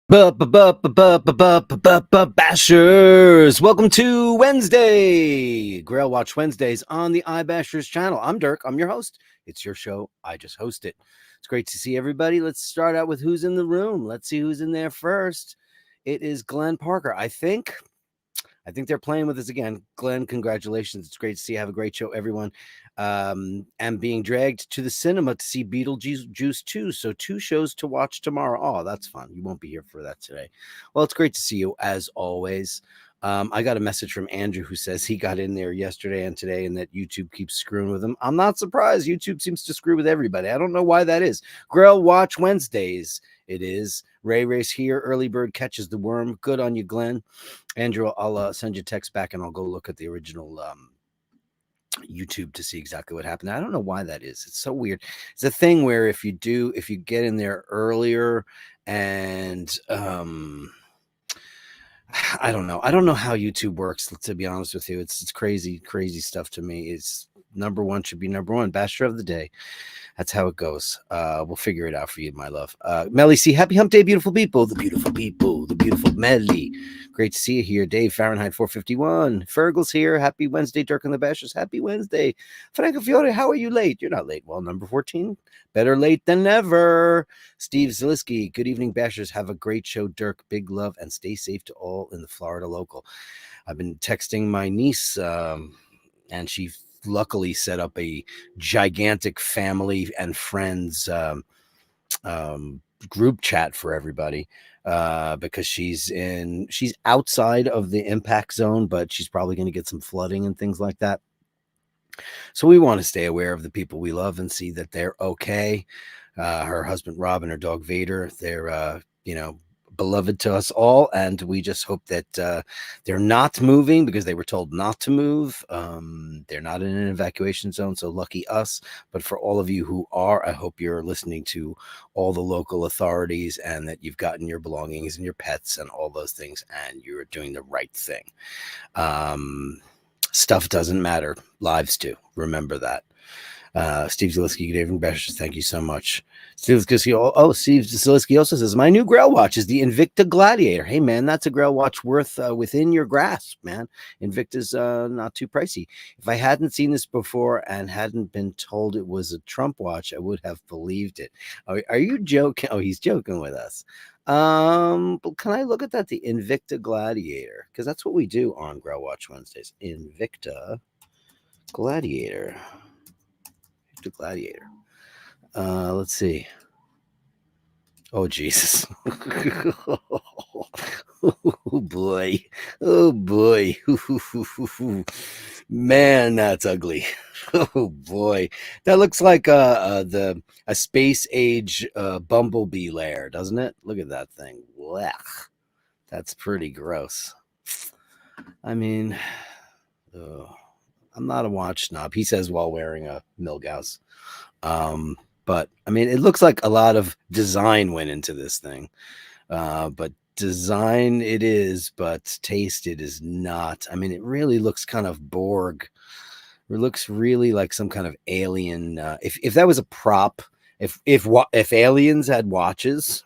Bashers, welcome to Wednesday, Grail Watch Wednesdays on the Ibashers channel. I'm Dirk. I'm your host. It's your show. I just host it. It's great to see everybody. Let's start out with who's in the room. Let's see who's in there first. It is Glenn Parker. I think they're playing with us again. Glenn, congratulations. It's great to see you. Have a great show, everyone. I'm being dragged to the cinema to see Beetlejuice 2. So 2 shows to watch tomorrow. Oh, that's fun. You won't be here for that today. Well, it's great to see you as always. I got a message from Andrew who says he got in there yesterday and today and that YouTube keeps screwing with him. I'm not surprised. YouTube seems to screw with everybody. I don't know why that is. Grail Watch Wednesdays. It is. Ray Race here. Early bird catches the worm. Good on you, Glenn. Andrew, I'll send you a text back and I'll go look at the original YouTube to see exactly what happened. I don't know why that is. It's so weird. It's a thing where if you get in there earlier and I don't know how YouTube works, to be honest with you. It's crazy stuff to me. It's number one should be number one. Basher of the day. That's how it goes. We'll figure it out for you, my love. Melly C, happy hump day, beautiful people. The beautiful Melly. Great to see you here. Dave Fahrenheit 451. Fergal's here. Happy Wednesday, Dirk and the Bashers. Happy Wednesday. Franco Fiore, how are you late? You're not late. Well, number 14. Better late than never. Steve Zeliski, good evening, Bashers. Have a great show, Dirk. Big love and stay safe to all in the Florida local. I've been texting my niece, and she luckily set up a gigantic family and friends group chat for everybody because she's outside of the impact zone, but she's probably going to get some flooding and things like that. So we want to stay aware of the people we love and see that they're okay. Her husband Rob and her dog Vader, they're beloved to us all, and we just hope that they're not moving because they were told not to move. They're not in an evacuation zone, so lucky us. But for all of you who are, I hope you're listening to all the local authorities and that you've gotten your belongings and your pets and all those things, and you're doing the right thing. Stuff doesn't matter. Lives do. Remember that. Steve Zeliski, good evening, Bashers. Thank you so much. Steve Zeliski also says, my new Grail watch is the Invicta Gladiator. Hey, man, that's a Grail watch worth within your grasp, man. Invicta's not too pricey. If I hadn't seen this before and hadn't been told it was a Trump watch, I would have believed it. Are you joking? Oh, he's joking with us. But can I look at that? The Invicta Gladiator, because that's what we do on Grail Watch Wednesdays. Invicta Gladiator. Gladiator. Let's see. Oh, Jesus. Oh, boy. Oh, boy. Man, that's ugly. Oh, boy. That looks like a space age bumblebee lair, doesn't it? Look at that thing. Blech. That's pretty gross. I mean, I'm not a watch snob, he says while wearing a Milgauss. But I mean, it looks like a lot of design went into this thing. But design it is, but taste it is not. I mean, it really looks kind of Borg. It looks really like some kind of alien. If that was a prop, if aliens had watches,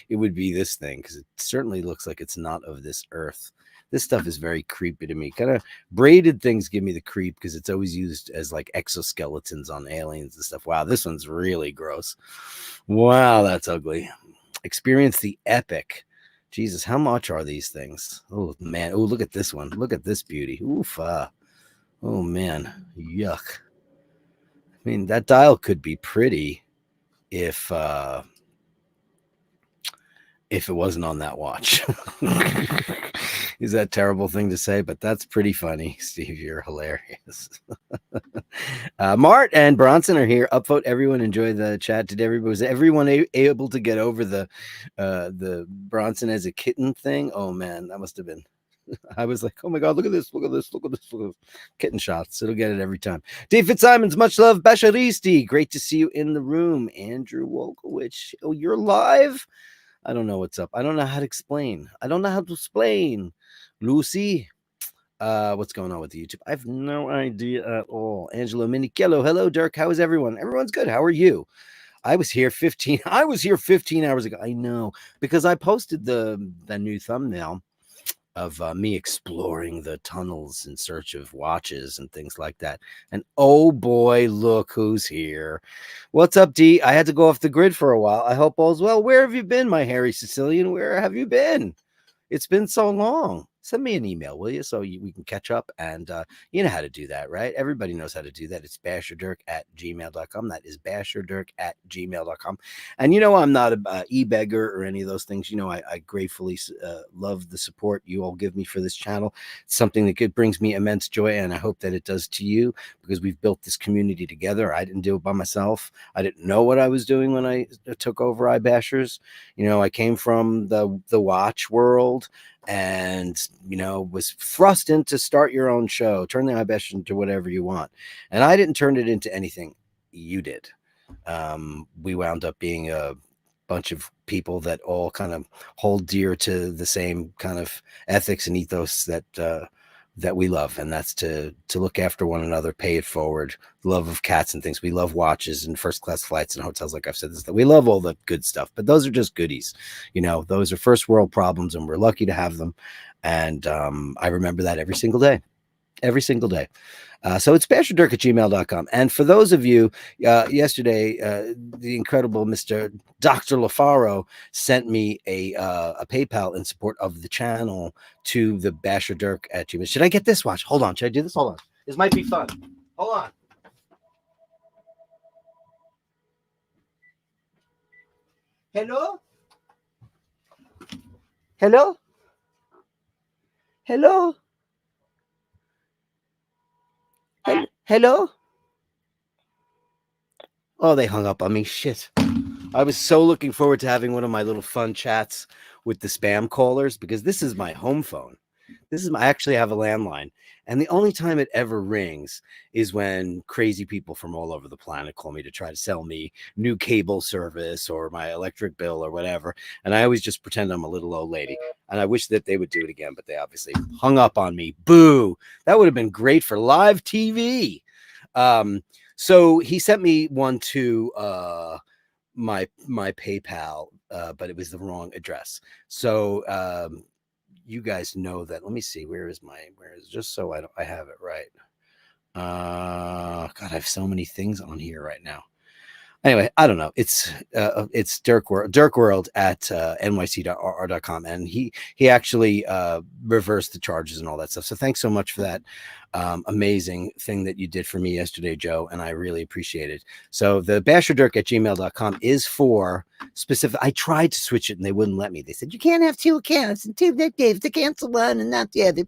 it would be this thing, because it certainly looks like it's not of this earth. This stuff is very creepy to me. Kind of braided things give me the creep because it's always used as like exoskeletons on aliens and stuff. Wow, this one's really gross. Wow, that's ugly. Experience the epic. Jesus, how much are these things? Oh, man. Oh, look at this one. Look at this beauty. Oof. Oh, man. Yuck. I mean, that dial could be pretty if it wasn't on that watch. Is that a terrible thing to say? But that's pretty funny. Steve, you're hilarious. Mart and Bronson are here. Upvote, everyone. Enjoy the chat. Was everyone able to get over the Bronson as a kitten thing? Oh, man, that must have been. I was like, oh my God, look at this, look at this, look at this, look at this. Kitten shots. It'll get it every time. Dave Fitzsimons, much love. Basharisti, great to see you in the room. Andrew Wolkowicz, oh, you're live? I don't know what's up. I don't know how to explain. Lucy, what's going on with the YouTube? I have no idea at all. Angelo Minichello, hello, Dirk. How is everyone? Everyone's good. How are you? I was here 15. I was here 15 hours ago. I know, because I posted the new thumbnail of me exploring the tunnels in search of watches and things like that. And oh boy, look who's here. What's up, D? I had to go off the grid for a while. I hope all's well. Where have you been, my hairy Sicilian? Where have you been? It's been so long. Send me an email, will you? So we can catch up. And you know how to do that, right? Everybody knows how to do that. It's basherdirk@gmail.com. That is basherdirk@gmail.com. And you know, I'm not a e-beggar or any of those things. You know, I gratefully love the support you all give me for this channel. It's something that brings me immense joy, and I hope that it does to you, because we've built this community together. I didn't do it by myself. I didn't know what I was doing when I took over Ibashers. You know, I came from the watch world, and you know, was thrust into start your own show, turn the Ibashers into whatever you want. And I didn't turn it into anything. You did. We wound up being a bunch of people that all kind of hold dear to the same kind of ethics and ethos that we love, and that's to look after one another, pay it forward, love of cats and things. We love watches and first class flights and hotels. Like I've said this, that we love all the good stuff, but those are just goodies. You know, those are first world problems, and we're lucky to have them. And I remember that every single day. So it's basherdirk@gmail.com. And for those of you, yesterday, the incredible Mr. Dr. LaFaro sent me a PayPal in support of the channel to the Basherdirk@gmail. Should I get this watch? Hold on. Should I do this? Hold on. This might be fun. Hold on. Hello? Hello? Hello? Hello? Oh, they hung up on me. Shit. I was so looking forward to having one of my little fun chats with the spam callers, because this is my home phone. I actually have a landline, and the only time it ever rings is when crazy people from all over the planet call me to try to sell me new cable service or my electric bill or whatever. And I always just pretend I'm a little old lady, and I wish that they would do it again, but they obviously hung up on me. Boo. That would have been great for live TV. So he sent me one to my PayPal, but it was the wrong address. So you guys know that. Let me see. Where is just so I have it right. God, I have so many things on here right now. Anyway, I don't know. It's dirkworld at nyc.rr.com, and he actually reversed the charges and all that stuff. So thanks so much for that amazing thing that you did for me yesterday, Joe, and I really appreciate it. So the basherdirk@gmail.com is for specific. I tried to switch it and they wouldn't let me. They said you can't have two accounts and two nicknames to cancel one and not the other.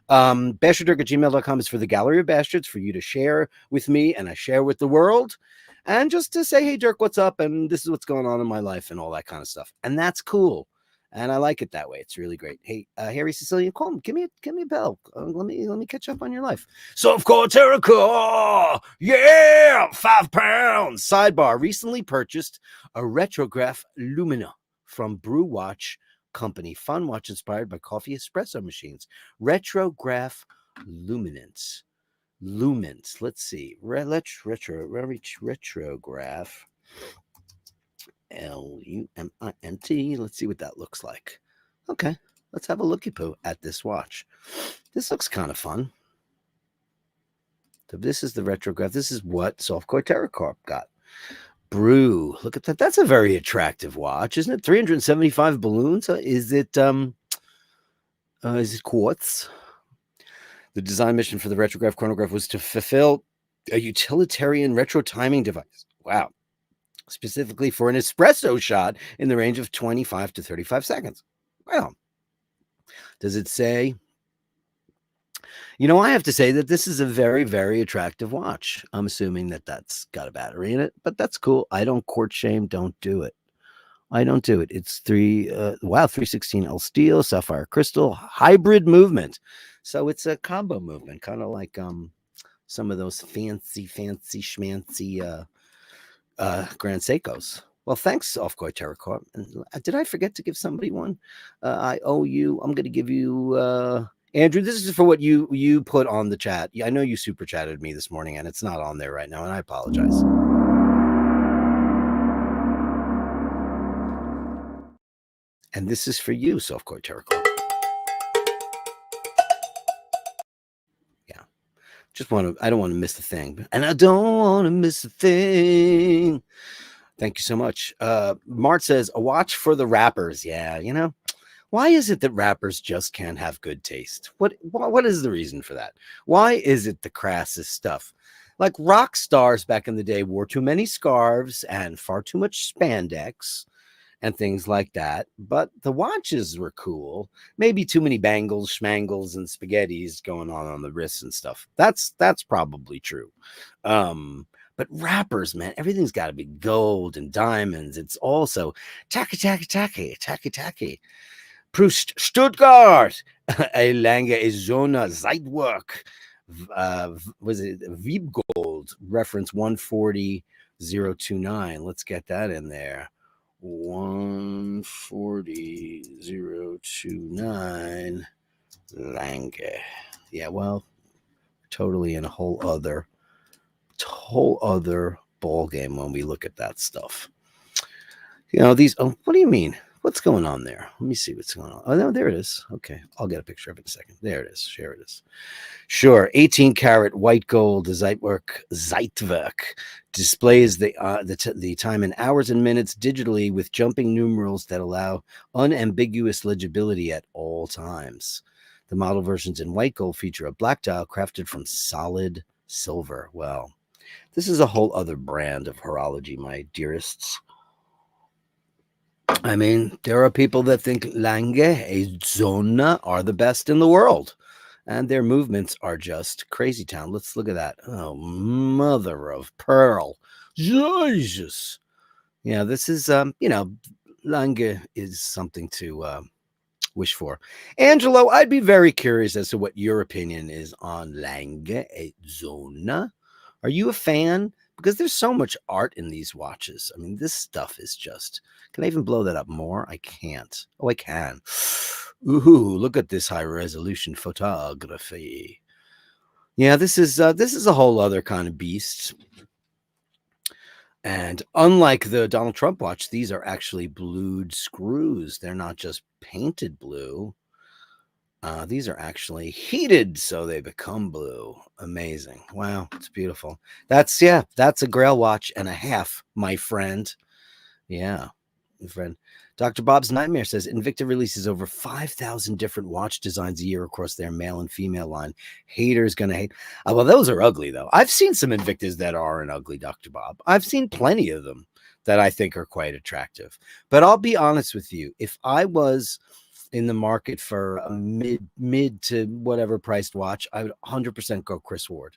Basherdirk@gmail.com is for the Gallery of Bastards, for you to share with me and I share with the world, and just to say, hey Dirk, what's up, and this is what's going on in my life and all that kind of stuff. And that's cool, and I like it that way. It's really great. Hey, Harry Sicilian, call him. Give me a bell. Let me catch up on your life. So of course, Terrica, yeah, £5. Sidebar: recently purchased a retrograph Lumina from Brew Watch Company. Fun watch inspired by coffee espresso machines. Retrograph lumens. Let's see. Retrograph. LUMINT. Let's see what that looks like. Okay, let's have a looky poo at this watch. This looks kind of fun. So this is the retrograph. This is what Softcore TerraCorp got. Brew. Look at that. That's a very attractive watch, isn't it? 375 balloons. Is it quartz? The design mission for the retrograph chronograph was to fulfill a utilitarian retro timing device. Wow. Specifically for an espresso shot in the range of 25 to 35 seconds. Well, does it say? You know, I have to say that this is a very, very attractive watch. I'm assuming that that's got a battery in it, but that's cool. I don't court shame. Don't do it. I don't do it. It's 316L steel, sapphire crystal, hybrid movement. So it's a combo movement, kind of like some of those fancy schmancy Grand Seikos. Well, thanks, Offcoy TerraCorp. And did I forget to give somebody one? I owe you. I'm going to give you Andrew. This is for what you put on the chat. I know you super chatted me this morning, and it's not on there right now, and I apologize. And this is for you, Softcore Terrical. Yeah. I don't want to miss the thing. And I don't want to miss a thing. Thank you so much. Mart says, a watch for the rappers. Yeah, why is it that rappers just can't have good taste? What is the reason for that? Why is it the crassest stuff? Like rock stars back in the day wore too many scarves and far too much spandex and things like that. But the watches were cool. Maybe too many bangles, schmangles, and spaghettis going on the wrists and stuff. That's probably true. But rappers, man, everything's got to be gold and diamonds. It's also tacky, tacky, tacky, tacky, tacky. Proust, Stuttgart, a lange Zona Zeitwerk. Was it Wiebgold, reference 140029. Let's get that in there. 140029 Lange. Yeah, well, totally in a whole other ball game when we look at that stuff. These. Oh, what do you mean? What's going on there? Let me see what's going on. Oh, no, there it is. Okay, I'll get a picture of it in a second. There it is. Share it is. Sure, 18 karat white gold Zeitwerk displays the time in hours and minutes digitally with jumping numerals that allow unambiguous legibility at all times. The model versions in white gold feature a black dial crafted from solid silver. Well, this is a whole other brand of horology, my dearests. I mean, there are people that think Lange Zona are the best in the world, and their movements are just crazy town. Let's look at that. Oh, mother of pearl. Jesus. Yeah, this is, Lange is something to wish for. Angelo, I'd be very curious as to what your opinion is on Lange Zona. Are you a fan? Because there's so much art in these watches. I mean, this stuff is just... Can I even blow that up more? I can't. Oh, I can. Ooh, look at this high resolution photography. Yeah, this is a whole other kind of beast. And unlike the Donald Trump watch, these are actually blued screws. They're not just painted blue. These are actually heated, so they become blue. Amazing. Wow, it's beautiful. That's a Grail watch and a half, my friend. Yeah, my friend. Dr. Bob's Nightmare says Invicta releases over 5,000 different watch designs a year across their male and female line. Haters gonna hate. Well, those are ugly, though. I've seen some Invictas that aren't ugly, Dr. Bob. I've seen plenty of them that I think are quite attractive. But I'll be honest with you. If I was in the market for a mid to whatever priced watch, I would 100% go Chris Ward,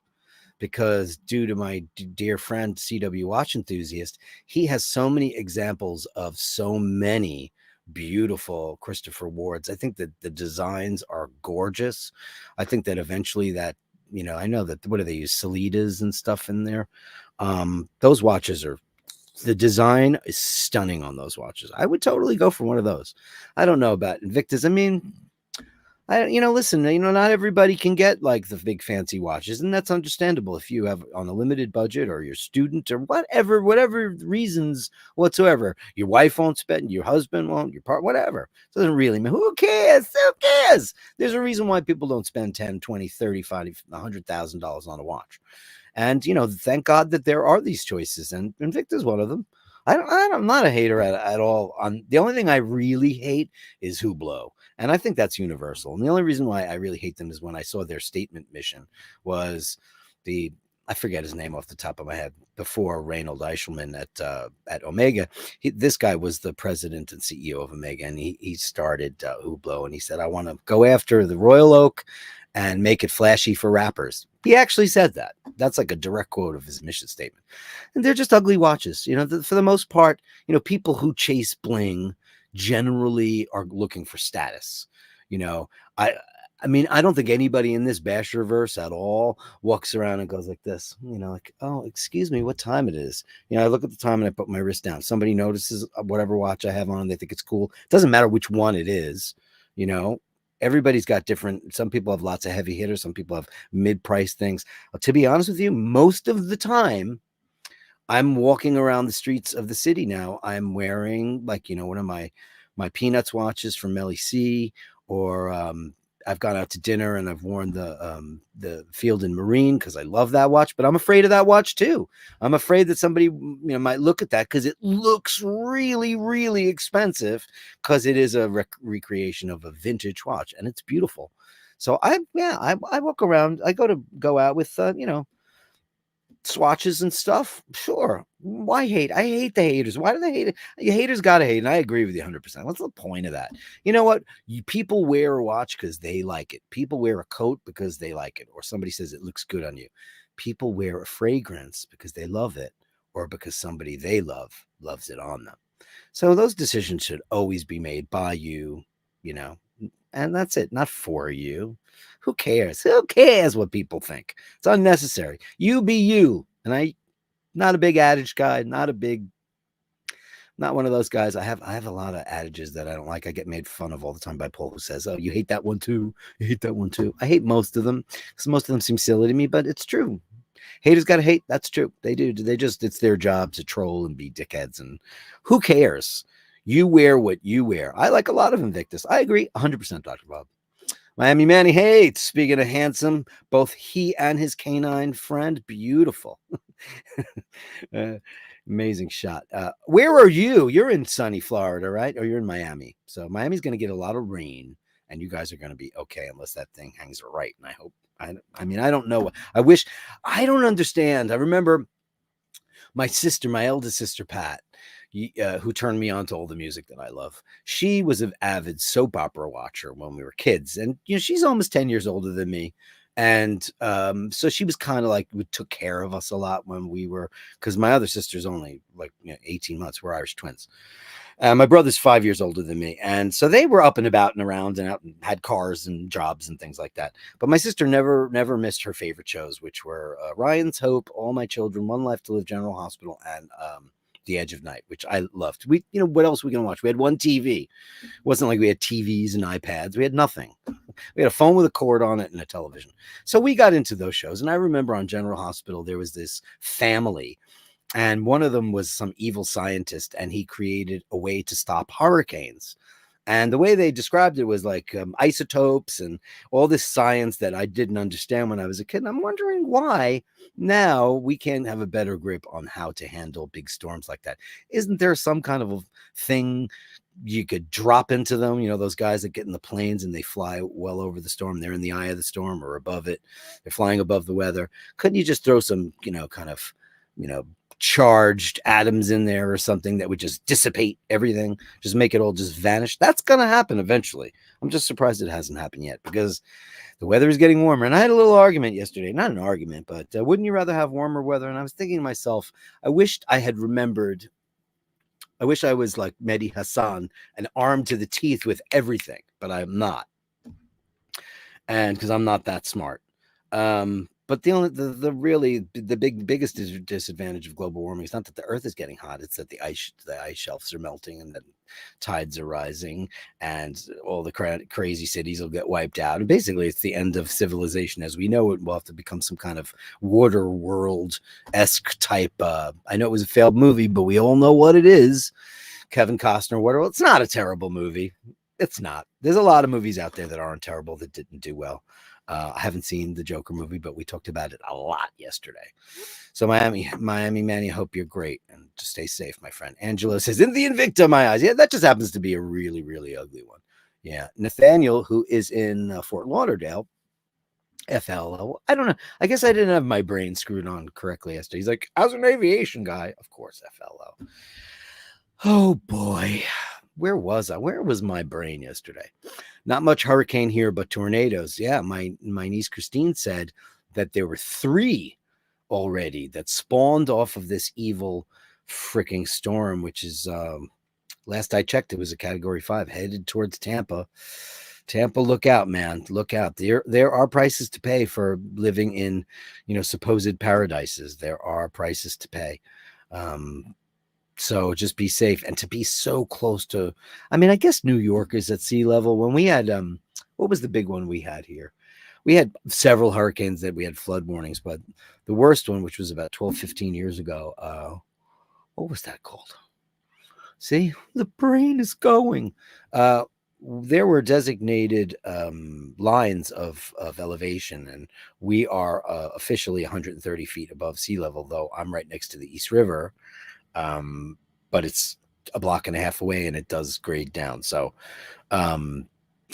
because due to my dear friend CW Watch Enthusiast, he has so many examples of so many beautiful Christopher Wards. I think that the designs are gorgeous. I think that eventually that, I know that, what do they use, Solitas and stuff in there? Those watches are... The design is stunning on those watches. I would totally go for one of those. I don't know about Invictus. I mean, listen, not everybody can get like the big fancy watches, and that's understandable if you have on a limited budget or you're a student or whatever reasons whatsoever. Your wife won't spend, your husband won't, your partner, whatever. It doesn't really matter. Who cares? Who cares? There's a reason why people don't spend 10, 20, 30, 40, $100,000 on a watch. And, thank God that there are these choices, and Invicta is one of them. I'm not a hater at all. The only thing I really hate is Hublot. And I think that's universal. And the only reason why I really hate them is when I saw their statement mission was I forget his name off the top of my head, before Reynold Eichelman at Omega. This guy was the president and CEO of Omega, and he started Hublot, and he said, I want to go after the Royal Oak and make it flashy for rappers. He actually said that. That's like a direct quote of his mission statement. And they're just ugly watches. For the most part, people who chase bling generally are looking for status. I mean, I don't think anybody in this Basherverse at all walks around and goes like this, like, oh, excuse me, what time it is? I look at the time and I put my wrist down. Somebody notices whatever watch I have on, they think it's cool. It doesn't matter which one it is, Everybody's got different. Some people have lots of heavy hitters. Some people have mid-price things. To be honest with you, most of the time, I'm walking around the streets of the city now. I'm wearing one of my my Peanuts watches from Melly C, or I've gone out to dinner and I've worn the Field and Marine because I love that watch, but I'm afraid of that watch too. I'm afraid that somebody might look at that because it looks really, really expensive because it is a recreation of a vintage watch and it's beautiful. So I walk around. I go out with swatches and stuff. Sure. Why hate? I hate the haters. Why do they hate it? You haters gotta hate, and I agree with you 100%. What's the point of that? You know what? People wear a watch because they like it. People wear a coat because they like it, or somebody says it looks good on you. People wear a fragrance because they love it, or because somebody they love loves it on them. So those decisions should always be made by you, and that's it, not for you. Who cares? Who cares what people think? It's unnecessary. You be you. And not a big adage guy, not one of those guys. I have a lot of adages that I don't like. I get made fun of all the time by Paul, who says, "Oh, you hate that one too. You hate that one too." I hate most of them because most of them seem silly to me, but it's true. Haters got to hate. That's true. They do. It's their job to troll and be dickheads. And who cares? You wear what you wear. I like a lot of Invictus. I agree 100%, Dr. Bob. Miami Manny hates. Speaking of handsome, both he and his canine friend, beautiful. Amazing shot. Where are you? You're in sunny Florida, right? Or you're in Miami. So Miami's going to get a lot of rain, and you guys are going to be okay unless that thing hangs right. And I hope. I don't know. I don't understand. I remember my eldest sister, Pat, who turned me on to all the music that I love. She was an avid soap opera watcher when we were kids. And, she's almost 10 years older than me. And so she was kind of like, took care of us a lot when we were, because my other sister's only 18 months. We're Irish twins. My brother's 5 years older than me. And so they were up and about and around and out and had cars and jobs and things like that. But my sister never missed her favorite shows, which were Ryan's Hope, All My Children, One Life to Live, General Hospital, and The Edge of Night, which I loved. What else were we going to watch? We had one TV. It wasn't like we had TVs and iPads. We had nothing. We had a phone with a cord on it and a television. So we got into those shows. And I remember on General Hospital, there was this family. And one of them was some evil scientist, and he created a way to stop hurricanes. And the way they described it was like isotopes and all this science that I didn't understand when I was a kid. And I'm wondering why now we can have a better grip on how to handle big storms like that. Isn't there some kind of a thing you could drop into them? Those guys that get in the planes and they fly well over the storm. They're in the eye of the storm or above it. They're flying above the weather. Couldn't you just throw some, kind of, charged atoms in there or something that would just dissipate everything, just make it all just vanish? That's going to happen eventually. I'm just surprised it hasn't happened yet because the weather is getting warmer. And I had a little argument yesterday, not an argument, but wouldn't you rather have warmer weather? And I was thinking to myself, I wished I had remembered. I wish I was like Mehdi Hassan and armed to the teeth with everything, but I'm not. And because I'm not that smart. But the biggest disadvantage of global warming is not that the Earth is getting hot; it's that the ice shelves are melting and the tides are rising, and all the crazy cities will get wiped out. And basically, it's the end of civilization as we know it. Will have to become some kind of water world-esque type. I know it was a failed movie, but we all know what it is. Kevin Costner. Waterworld. It's not a terrible movie. It's not. There's a lot of movies out there that aren't terrible that didn't do well. I haven't seen the Joker movie, but we talked about it a lot yesterday. So Miami, Manny, I hope you're great and just stay safe, my friend. Angelo says, in the Invicta, my eyes. Yeah, that just happens to be a really, really ugly one. Yeah. Nathaniel, who is in Fort Lauderdale, FLO. I don't know. I guess I didn't have my brain screwed on correctly yesterday. He's like, I was an aviation guy. Of course, FLO. Oh, boy. Where was I? Where was my brain yesterday? Not much hurricane here, but tornadoes. Yeah, my niece Christine said that there were 3 already that spawned off of this evil freaking storm, which is, last I checked, it was a Category 5 headed towards Tampa. Tampa, look out, man. Look out. There are prices to pay for living in, supposed paradises. There are prices to pay. So just be safe, and to be so close to, I guess New York is at sea level. When we had, what was the big one we had here? We had several hurricanes that we had flood warnings, but the worst one, which was about 12, 15 years ago, what was that called? See, the brain is going. Uh, there were designated lines of elevation, and we are officially 130 feet above sea level, though I'm right next to the East River. But it's a block and a half away, and it does grade down. So, um,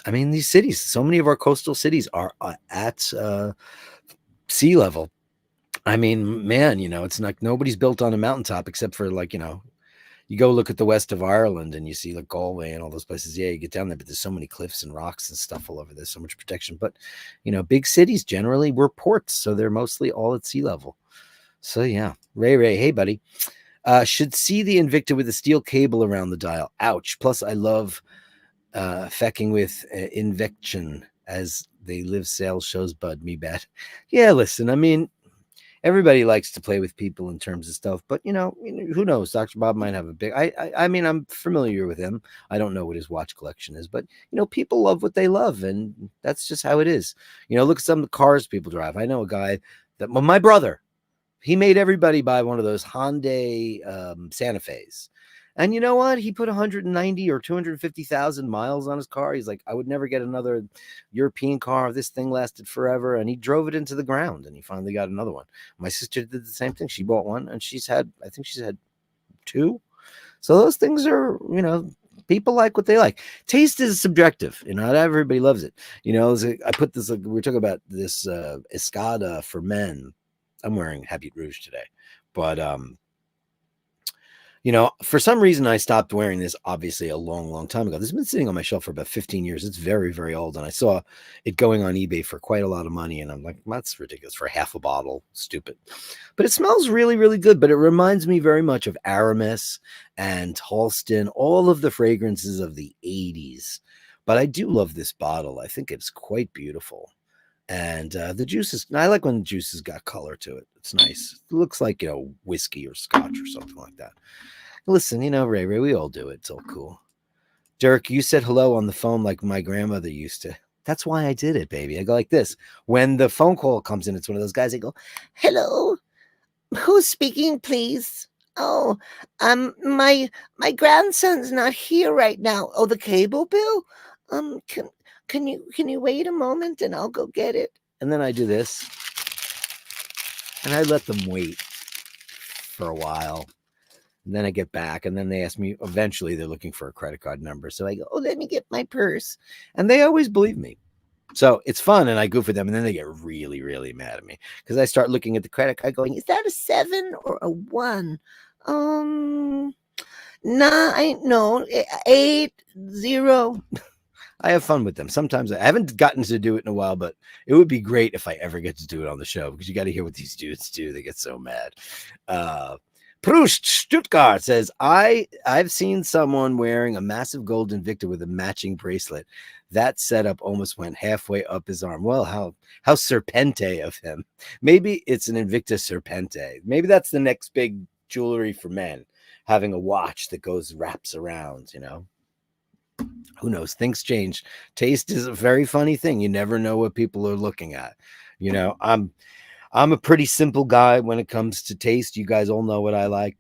I mean, these cities, so many of our coastal cities are at sea level. I mean, man, it's like nobody's built on a mountaintop except for like, you go look at the west of Ireland and you see like Galway and all those places. Yeah, you get down there, but there's so many cliffs and rocks and stuff all over. There's so much protection. But, big cities generally were ports, so they're mostly all at sea level. So, yeah. Ray, hey, buddy. Should see the Invicta with a steel cable around the dial. Ouch. Plus, I love fecking with Invection as they live sales shows, bud. Me bad. Yeah, listen, I mean, everybody likes to play with people in terms of stuff, but who knows? Dr. Bob might have a big. I mean, I'm familiar with him. I don't know what his watch collection is, but people love what they love, and that's just how it is. Look at some of the cars people drive. I know a guy that my brother. He made everybody buy one of those Hyundai Santa Fe's. And you know what? He put 190 or 250,000 miles on his car. He's like, I would never get another European car. This thing lasted forever. And he drove it into the ground, and he finally got another one. My sister did the same thing. She bought one, and I think she's had two. So those things are, people like what they like. Taste is subjective. Not everybody loves it. I put this, we were talking about this Escada for men. I'm wearing Habit Rouge today, but for some reason I stopped wearing this obviously a long time ago. This has been sitting on my shelf for about 15 years. It's very, very old, and I saw it going on eBay for quite a lot of money, and I'm like, that's ridiculous for half a bottle. Stupid. But it smells really, really good, but it reminds me very much of Aramis and Halston, all of the fragrances of the 80s. But I do love this bottle. I think it's quite beautiful. And the juices, I like when the juices got color to it. It's nice. It looks like, whiskey or scotch or something like that. Listen, Ray, we all do it. It's all cool. Dirk, you said hello on the phone like my grandmother used to. That's why I did it, baby. I go like this. When the phone call comes in, it's one of those guys. I go, hello, who's speaking, please? Oh, my grandson's not here right now. Oh, the cable bill? Can you wait a moment and I'll go get it? And then I do this. And I let them wait for a while. And then I get back, and then they ask me, eventually they're looking for a credit card number. So I go, oh, let me get my purse. And they always believe me. So it's fun, and I goof with them, and then they get really, really mad at me because I start looking at the credit card going, is that a 7 or a 1? 9, no, 8, 0. I have fun with them. Sometimes I haven't gotten to do it in a while, but it would be great if I ever get to do it on the show because you got to hear what these dudes do. They get so mad. Proust Stuttgart says, I've seen someone wearing a massive gold Invicta with a matching bracelet. That setup almost went halfway up his arm. Well, how serpente of him. Maybe it's an Invicta serpente. Maybe that's the next big jewelry for men, having a watch that wraps around, Who knows? Things change. Taste is a very funny thing. You never know what people are looking at. I'm a pretty simple guy when it comes to taste. You guys all know what I like.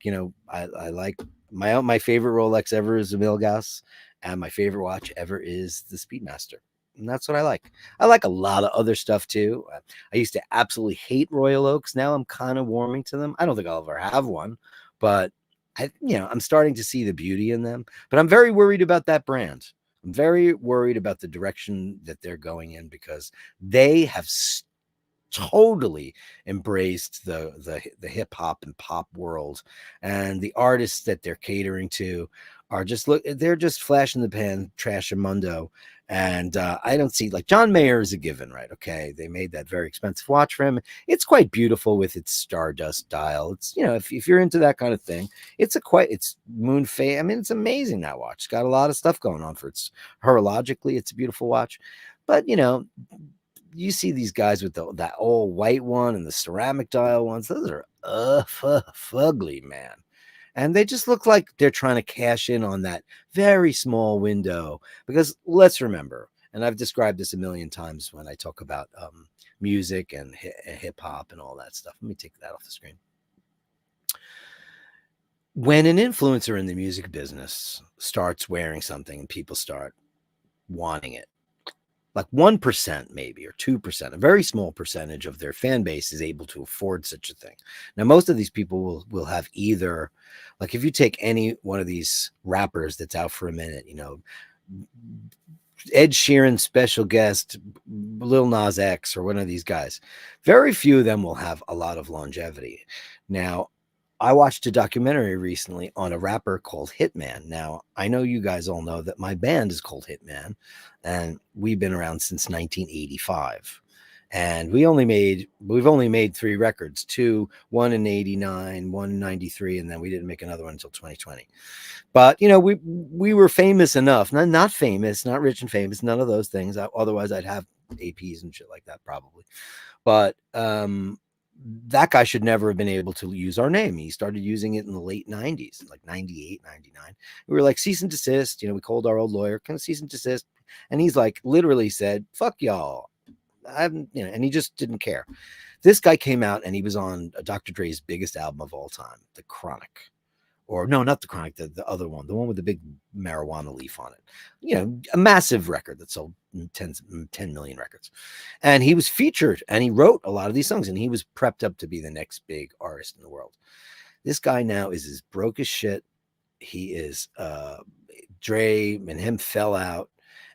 I like my favorite Rolex ever is a Milgauss, and my favorite watch ever is the Speedmaster. And that's what I like. I like a lot of other stuff too. I used to absolutely hate Royal Oaks. Now I'm kind of warming to them. I don't think I'll ever have one, but I'm starting to see the beauty in them. But I'm very worried about that brand. I'm very worried about the direction that they're going in because they have totally embraced the hip hop and pop world, and the artists that they're catering to are they're just flash in the pan, trash mundo. And I don't see, like, John Mayer is a given, right? Okay, they made that very expensive watch for him. It's quite beautiful with its stardust dial. It's, if you're into that kind of thing, it's moon phase. I mean, it's amazing, that watch. It's got a lot of stuff going on for its horologically. It's a beautiful watch, but you see these guys with that all white one and the ceramic dial ones. Those are ugly, man. And they just look like they're trying to cash in on that very small window. Because let's remember, and I've described this a million times when I talk about music and hip hop and all that stuff. Let me take that off the screen. when an influencer in the music business starts wearing something and people start wanting it, like 1% maybe or 2%, a very small percentage of their fan base is able to afford such a thing. Now, most of these people will have either, like if you take any one of these rappers that's out for a minute, Ed Sheeran special guest, Lil Nas X, or one of these guys, very few of them will have a lot of longevity. Now, I watched a documentary recently on a rapper called Hitman. Now, I know you guys all know that my band is called Hitman, and we've been around since 1985. And we've only made 3 records, one in 89, one in 93, and then we didn't make another one until 2020. But we were famous enough, not famous, not rich and famous, none of those things. Otherwise, I'd have APs and shit like that probably. But that guy should never have been able to use our name. He started using it in the late 90s, like 98, 99. We were like, cease and desist. We called our old lawyer, kind of cease and desist. And he's like, literally said, fuck y'all. And he just didn't care. This guy came out and he was on Dr. Dre's biggest album of all time, The Chronic. Or no, not The Chronic, the other one, the one with the big marijuana leaf on it. A massive record that sold 10 million records. And he was featured and he wrote a lot of these songs and he was prepped up to be the next big artist in the world. This guy now is as broke as shit. He is, Dre and him fell out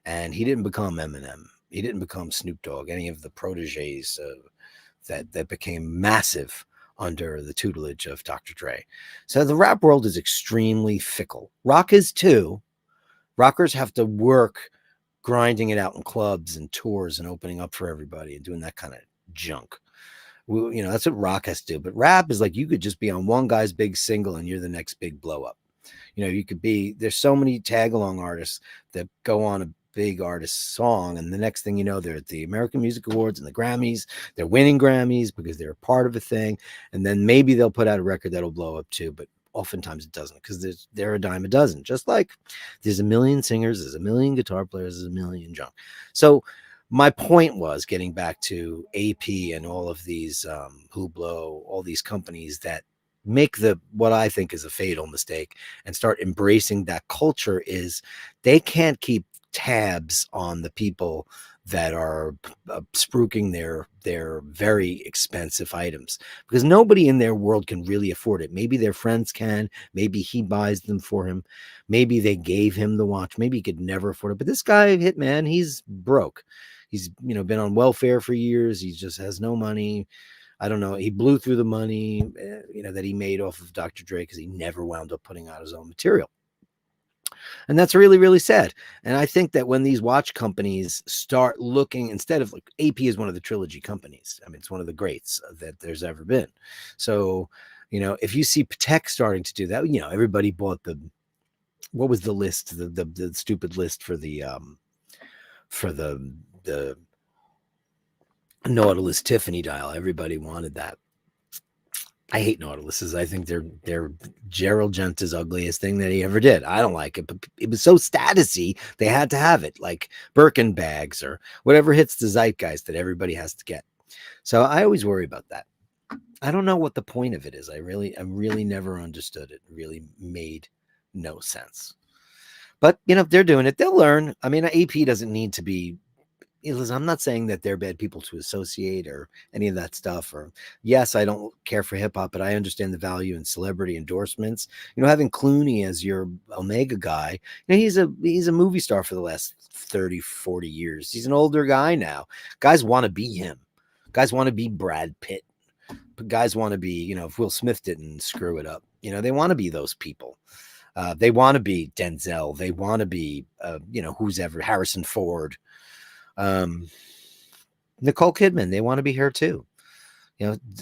and he didn't become Eminem. He didn't become Snoop Dogg, any of the proteges that became massive under the tutelage of Dr. Dre. So the rap world is extremely fickle. Rock is too. Rockers have to work grinding it out in clubs and tours and opening up for everybody and doing that kind of junk. That's what rock has to do. But rap is like you could just be on one guy's big single and you're the next big blow up. You could be, there's so many tag along artists that go on a big artist song and the next thing you know, they're at the American Music Awards and the Grammys. They're winning Grammys because they're a part of a thing, and then maybe they'll put out a record that'll blow up too, but oftentimes it doesn't because they're a dime a dozen. Just like there's a million singers, there's a million guitar players, there's a million junk. So my point was getting back to AP and all of these Hublot, all these companies that make what I think is a fatal mistake and start embracing that culture is they can't keep tabs on the people that are spruiking their very expensive items because nobody in their world can really afford it. Maybe their friends can, maybe he buys them for him, maybe they gave him the watch, maybe he could never afford it. But this guy, Hitman, he's broke. He's been on welfare for years. He just has no money. I don't know. He blew through the money that he made off of Dr. Dre because he never wound up putting out his own material. And that's really, really sad. And I think that when these watch companies start looking, instead of like AP is one of the trilogy companies. I mean, it's one of the greats that there's ever been. So, if you see Patek starting to do that, everybody bought what was the list, the stupid list for the Nautilus Tiffany dial. Everybody wanted that. I hate Nautiluses. I think they're Gerald Genta's ugliest thing that he ever did. I don't like it, but it was so statusy, they had to have it, like Birkin bags or whatever hits the zeitgeist that everybody has to get. So I always worry about that. I don't know what the point of it is. I really never understood it. It really made no sense. But if they're doing it, they'll learn. I mean, AP doesn't need to be. I'm not saying that they're bad people to associate or any of that stuff. Or yes, I don't care for hip hop, but I understand the value in celebrity endorsements. Having Clooney as your Omega guy, he's a movie star for the last 30, 40 years. He's an older guy now. Guys want to be him. Guys want to be Brad Pitt. Guys want to be, if Will Smith didn't screw it up, they want to be those people. They want to be Denzel. They want to be, who's ever Harrison Ford. Nicole Kidman, they want to be her too.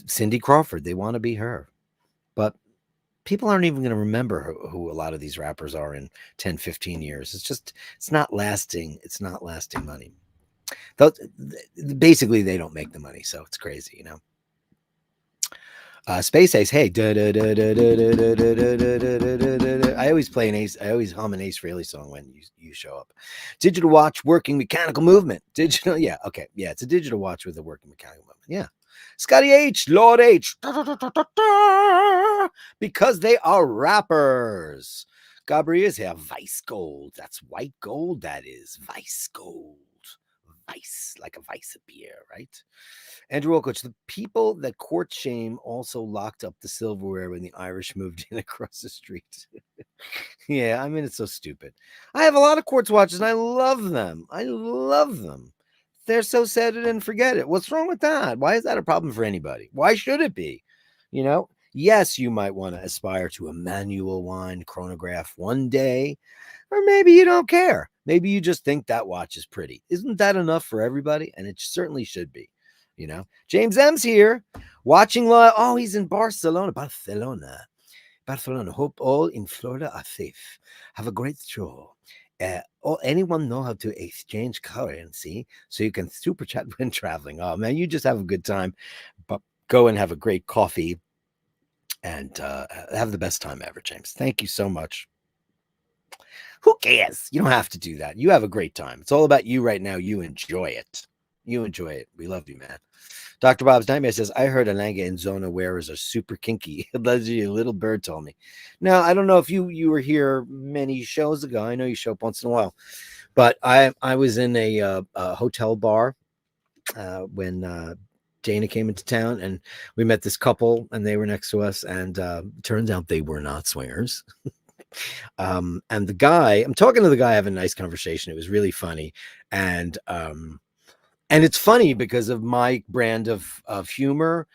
Cindy Crawford, they want to be her. But people aren't even going to remember who a lot of these rappers are in 10, 15 years. It's not lasting. It's not lasting money. Basically, they don't make the money, so it's crazy, Space Ace, hey, I always play an Ace. I always hum an Ace Frehley song when you show up. Digital watch, working mechanical movement. Digital, yeah, okay, yeah, it's a digital watch with a working mechanical movement. Yeah, Scotty H, Lord H. because they are rappers. Gabriel is here. Vice gold. That's white gold. That is Vice gold. Vice, like a Vice of beer, right? Andrew Wilcoach, the people that court shame also locked up the silverware when the Irish moved in across the street. Yeah, I mean, it's so stupid. I have a lot of quartz watches and I love them. I love them. They're so set it and forget it. What's wrong with that? Why is that a problem for anybody? Why should it be? You know, yes, you might want to aspire to a manual wind chronograph one day, or maybe you don't care. Maybe you just think that watch is pretty. Isn't that enough for everybody? And it certainly should be. You know, James M's here watching live. Oh, he's in Barcelona. Hope all in Florida are safe. Have a great show. Or anyone know how to exchange currency so you can super chat when traveling. Oh man, you just have a good time. But go and have a great coffee and have the best time ever, James. Thank you so much. Who cares? You don't have to do that. You have a great time. It's all about you right now. You enjoy it. You enjoy it. We love you, man. Dr. Bob's Nightmare says, I heard Alanga and Zona wearers are super kinky. Allegedly, a little bird told me. Now, I don't know if you were here many shows ago. I know you show up once in a while. But I was in a hotel bar when Dana came into town, and we met this couple, and they were next to us. And turns out they were not swingers. And the guy, I'm talking to the guy, having a nice conversation. It was really funny. And it's funny because of my brand of humor.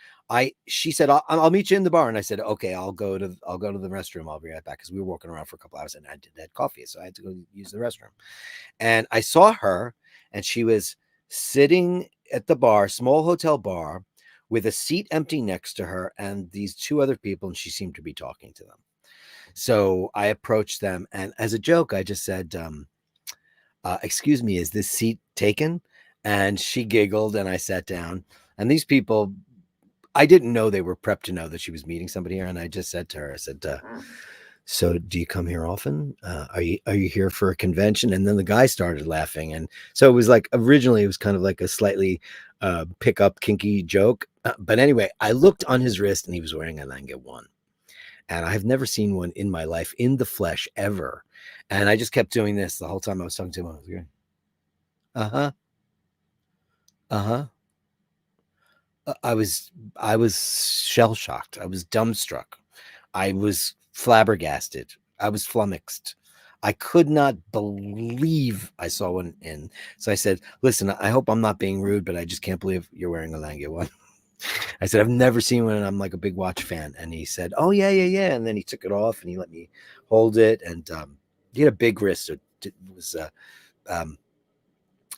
She said, I'll meet you in the bar. And I said, okay, I'll go to the restroom. I'll be right back. Cause we were walking around for a couple hours and I had coffee. So I had to go use the restroom. And I saw her and she was sitting at the bar, small hotel bar, with a seat empty next to her and these two other people. And she seemed to be talking to them. So I approached them. And as a joke, I just said, excuse me, is this seat taken? And she giggled and I sat down. And these people, I didn't know they were prepped to know that she was meeting somebody here. And I just said to her, I said, so do you come here often? Are you here for a convention? And then the guy started laughing. And so it was like, originally it was kind of like a slightly pickup kinky joke. But anyway, I looked on his wrist and he was wearing a Lange 1. And I've never seen one in my life in the flesh ever. And I just kept doing this the whole time I was talking to him. I was going, uh-huh. Uh-huh. I was shell-shocked. I was dumbstruck. I was flabbergasted. I was flummoxed. I could not believe I saw one in. So I said, listen, I hope I'm not being rude, but I just can't believe you're wearing a Lange 1. I said, I've never seen one, and I'm like a big watch fan. And he said, oh, yeah. And then he took it off, and he let me hold it. And he had a big wrist. So it was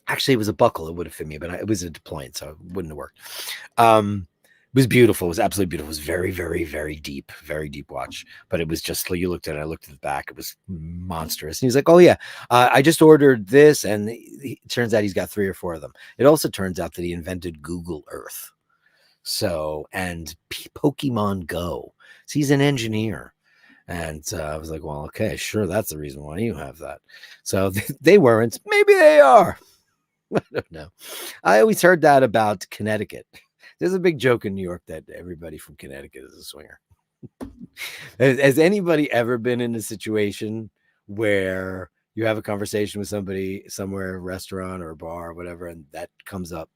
actually, it was a buckle. It would have fit me, but it was a deployant, so it wouldn't have worked. It was beautiful. It was absolutely beautiful. It was very, very, very deep watch. But it was just, you looked at it, I looked at the back. It was monstrous. And he's like, oh, yeah, I just ordered this. And it turns out he's got 3 or 4 of them. It also turns out that he invented Google Earth. So, and Pokemon Go. So he's an engineer. And I was like, well, okay, sure. That's the reason why you have that. So they weren't. Maybe they are. I don't know. I always heard that about Connecticut. There's a big joke in New York that everybody from Connecticut is a swinger. Has anybody ever been in a situation where you have a conversation with somebody somewhere, a restaurant or a bar or whatever, and that comes up?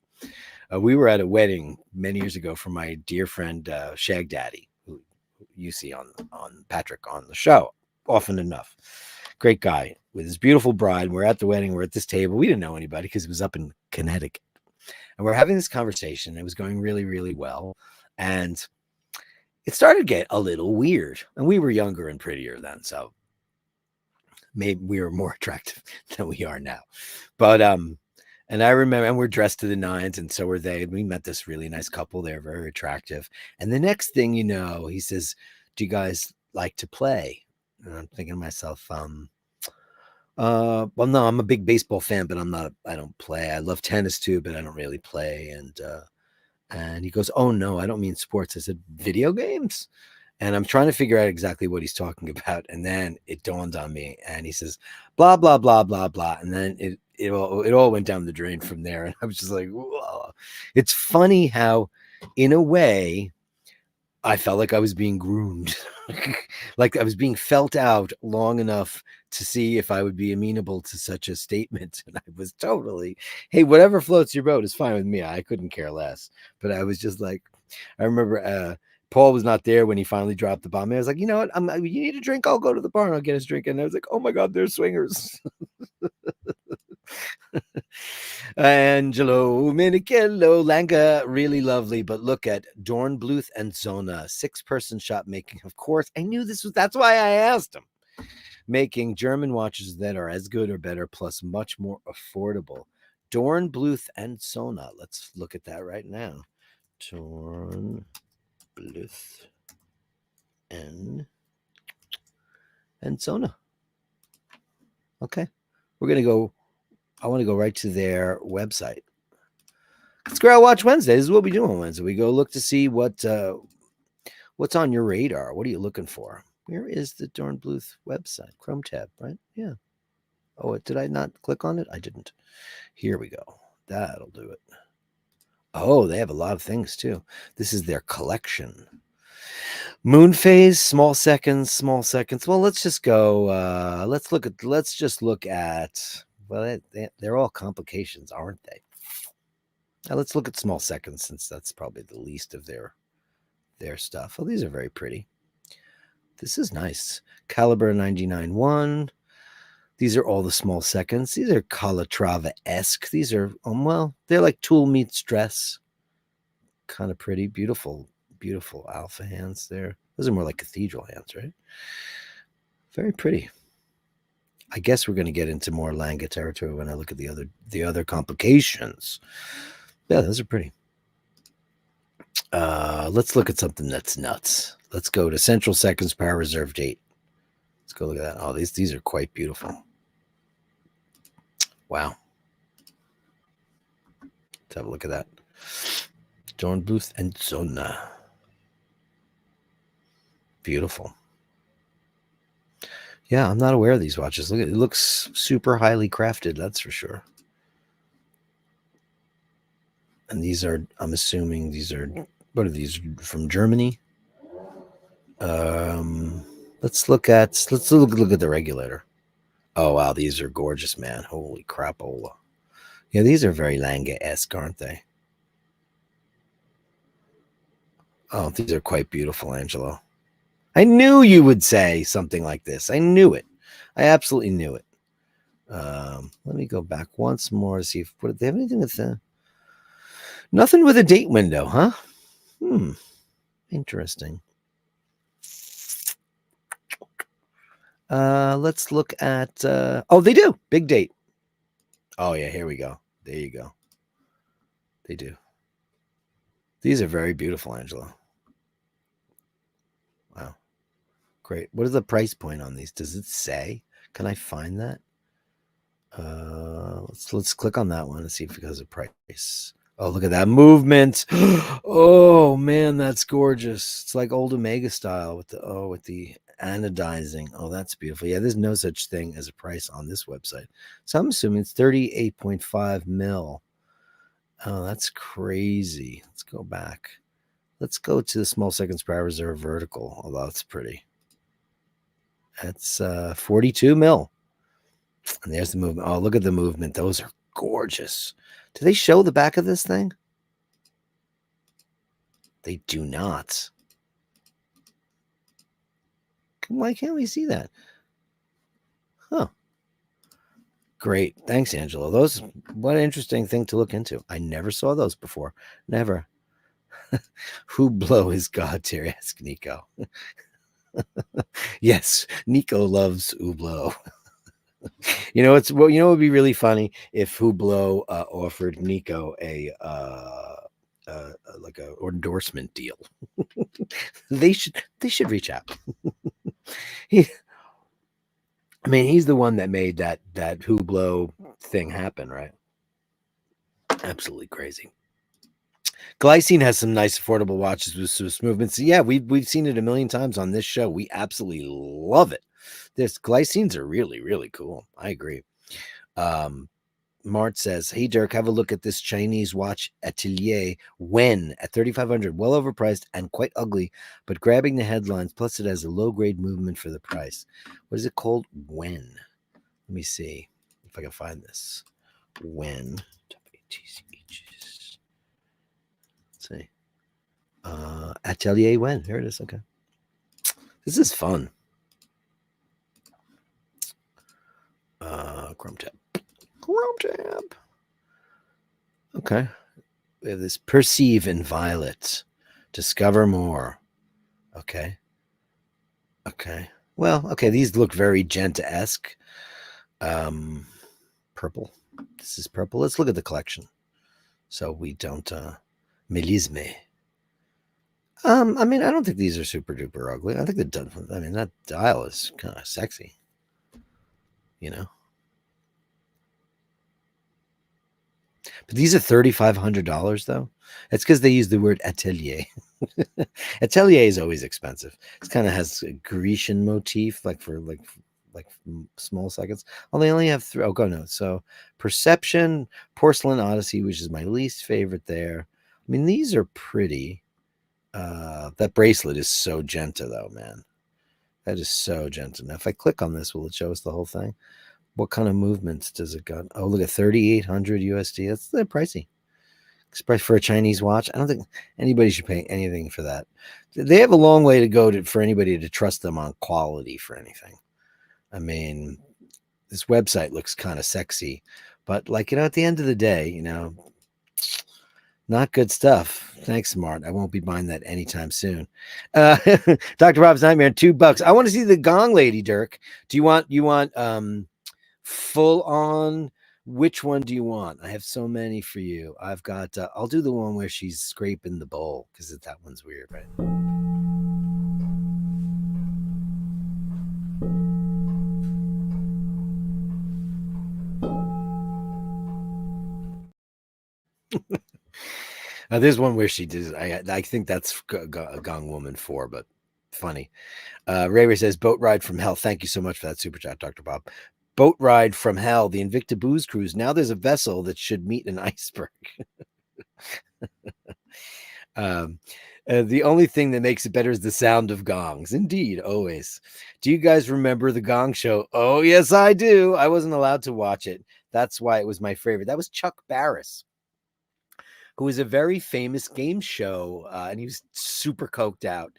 We were at a wedding many years ago for my dear friend Shag Daddy, who you see on Patrick on the show often enough. Great guy with his beautiful bride. We're at the wedding. We're at this table. We didn't know anybody because it was up in Connecticut. And we're having this conversation. It was going really, really well. And it started to get a little weird. And we were younger and prettier then. So maybe we were more attractive than we are now. But, and I remember, and we're dressed to the nines, and so were they. We met this really nice couple. They're very attractive. And the next thing you know, he says, do you guys like to play? And I'm thinking to myself, well, no, I'm a big baseball fan, but I don't play. I love tennis too, but I don't really play. And he goes, oh no, I don't mean sports. I said, video games. And I'm trying to figure out exactly what he's talking about. And then it dawned on me, and he says, blah, blah, blah, blah, blah. And then it all went down the drain from there. And I was just like, whoa. It's funny how, in a way, I felt like I was being groomed, like I was being felt out long enough to see if I would be amenable to such a statement. And I was totally, hey, whatever floats your boat is fine with me. I couldn't care less. But I was just like, I remember Paul was not there when he finally dropped the bomb. I was like, you know what? You need a drink? I'll go to the bar and I'll get us a drink. And I was like, oh my God, they're swingers. Angelo Minichello Langa, really lovely. But look at Dornbluth and Zona, 6-person shop making. Of course, I knew this was. That's why I asked him. Making German watches that are as good or better, plus much more affordable. Dornbluth and Zona. Let's look at that right now. Dornbluth and Zona. Okay, we're gonna go. I want to go right to their website. It's Grail Watch Wednesday. This is what we do on Wednesday. We go look to see what's on your radar. What are you looking for? Where is the Dornbluth website? Chrome tab, right? Yeah. Oh, did I not click on it? I didn't. Here we go. That'll do it. Oh, they have a lot of things too. This is their collection. Moon phase, small seconds. Well, let's just go. Let's just look at. Well, they're all complications, aren't they? Now let's look at small seconds, since that's probably the least of their stuff. Oh, these are very pretty. This is nice. Caliber 99.1. These are all the small seconds. These are Calatrava-esque. These are, well, they're like tool meets dress. Kind of pretty. Beautiful alpha hands there. Those are more like cathedral hands, right? Very pretty. I guess we're going to get into more Langa territory when I look at the other complications. Yeah, those are pretty. Let's look at something that's nuts. Let's go to Central Seconds Power Reserve Date. Let's go look at that. Oh, these are quite beautiful. Wow. Let's have a look at that. Dornbluth and Zona. Beautiful. Yeah, I'm not aware of these watches. Look at it. It looks super highly crafted, that's for sure. And these are, I'm assuming these are, what are these, from Germany? Let's look at the regulator. Oh wow, these are gorgeous, man. Holy crapola. Yeah, these are very Langa-esque, aren't they? Oh, these are quite beautiful, Angelo. I knew you would say something like this. I knew it. I absolutely knew it. Let me go back once more to see if they have anything with nothing with a date window, huh? Interesting. Let's look at oh, they do. Big date. Oh yeah, here we go. There you go. They do. These are very beautiful, Angela. Wow. Great. What is the price point on these? Does it say? Can I find that? Let's click on that one and see if it has a price. Oh, look at that movement. Oh man, that's gorgeous. It's like old Omega style with the anodizing. Oh, that's beautiful. Yeah, there's no such thing as a price on this website. So I'm assuming it's 38.5 mil. Oh, that's crazy. Let's go back. Let's go to the small seconds per hour reserve vertical. Oh, that's pretty. That's 42 mil. And there's the movement. Oh, look at the movement. Those are gorgeous. Do they show the back of this thing? They do not. Why can't we see that? Huh. Great. Thanks, Angela. What an interesting thing to look into. I never saw those before. Never. Hublot is God tier, ask Nico. Yes, Nico loves Hublot. You know, what would be really funny if Hublot offered Nico a like a endorsement deal. They should reach out. He's the one that made that Hublot thing happen, right? Absolutely crazy. Glycine has some nice affordable watches with Swiss movements. Yeah, we've seen it a million times on this show. We absolutely love it. This Glycines are really, really cool. I agree. Mart says, "Hey Dirk, have a look at this Chinese watch Atelier Wen at 3,500. Well overpriced and quite ugly, but grabbing the headlines. Plus, it has a low grade movement for the price. What is it called? Wen. Let me see if I can find this. Wen. Let's see. Atelier Wen. Here it is. Okay, this is fun. Chrome tab. Chrome tab. Okay. We have this Perceive in Violet. Discover more. Okay. Okay. Well, okay. These look very Genta-esque. Purple. This is purple. Let's look at the collection. So we don't melisme. I mean, I don't think these are super duper ugly. I think they're done. I mean, that dial is kind of sexy. You know. But these are $3,500 though. It's because they use the word atelier. Atelier is always expensive. It kind of has a Grecian motif, like for like small seconds. Oh, they only have three. Oh, go no. So Perception, Porcelain Odyssey, which is my least favorite there. I mean, these are pretty. That bracelet is so Genta though, man. That is so Genta. Now, if I click on this, will it show us the whole thing? What kind of movements does it got? Oh, look at 3,800 USD. That's pricey. It's price for a Chinese watch. I don't think anybody should pay anything for that. They have a long way to go for anybody to trust them on quality for anything. I mean, this website looks kind of sexy, but like, at the end of the day, not good stuff. Thanks, Smart. I won't be buying that anytime soon. Dr. Bob's Nightmare, $2. I want to see the Gong Lady, Dirk. Do you want full on? Which one do you want? I have so many for you. I've got I'll do the one where she's scraping the bowl because that one's weird, right? There's one where she does. I think that's a Gong Woman 4, but funny. Ray says, "Boat ride from hell." Thank you so much for that super chat, Dr. Bob. Boat ride from hell, the Invicta Booze Cruise. Now there's a vessel that should meet an iceberg. The only thing that makes it better is the sound of gongs. Indeed, always. Do you guys remember the Gong Show? Oh, yes, I do. I wasn't allowed to watch it. That's why it was my favorite. That was Chuck Barris, who was a very famous game show, and he was super coked out.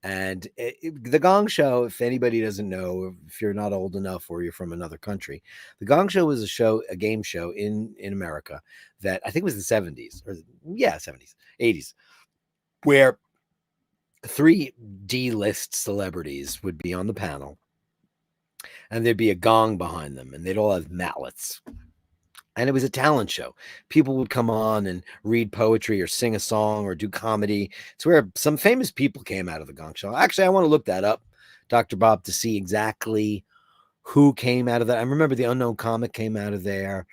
And the Gong Show, if anybody doesn't know, if you're not old enough or you're from another country, the Gong Show was a game show in America that I think was the 70s, 70s, 80s, where 3 D-list celebrities would be on the panel, and there'd be a gong behind them, and they'd all have mallets. And it was a talent show. People would come on and read poetry or sing a song or do comedy. It's where some famous people came out of the Gong Show. Actually, I want to look that up, Dr. Bob, to see exactly who came out of that. I remember the Unknown Comic came out of there.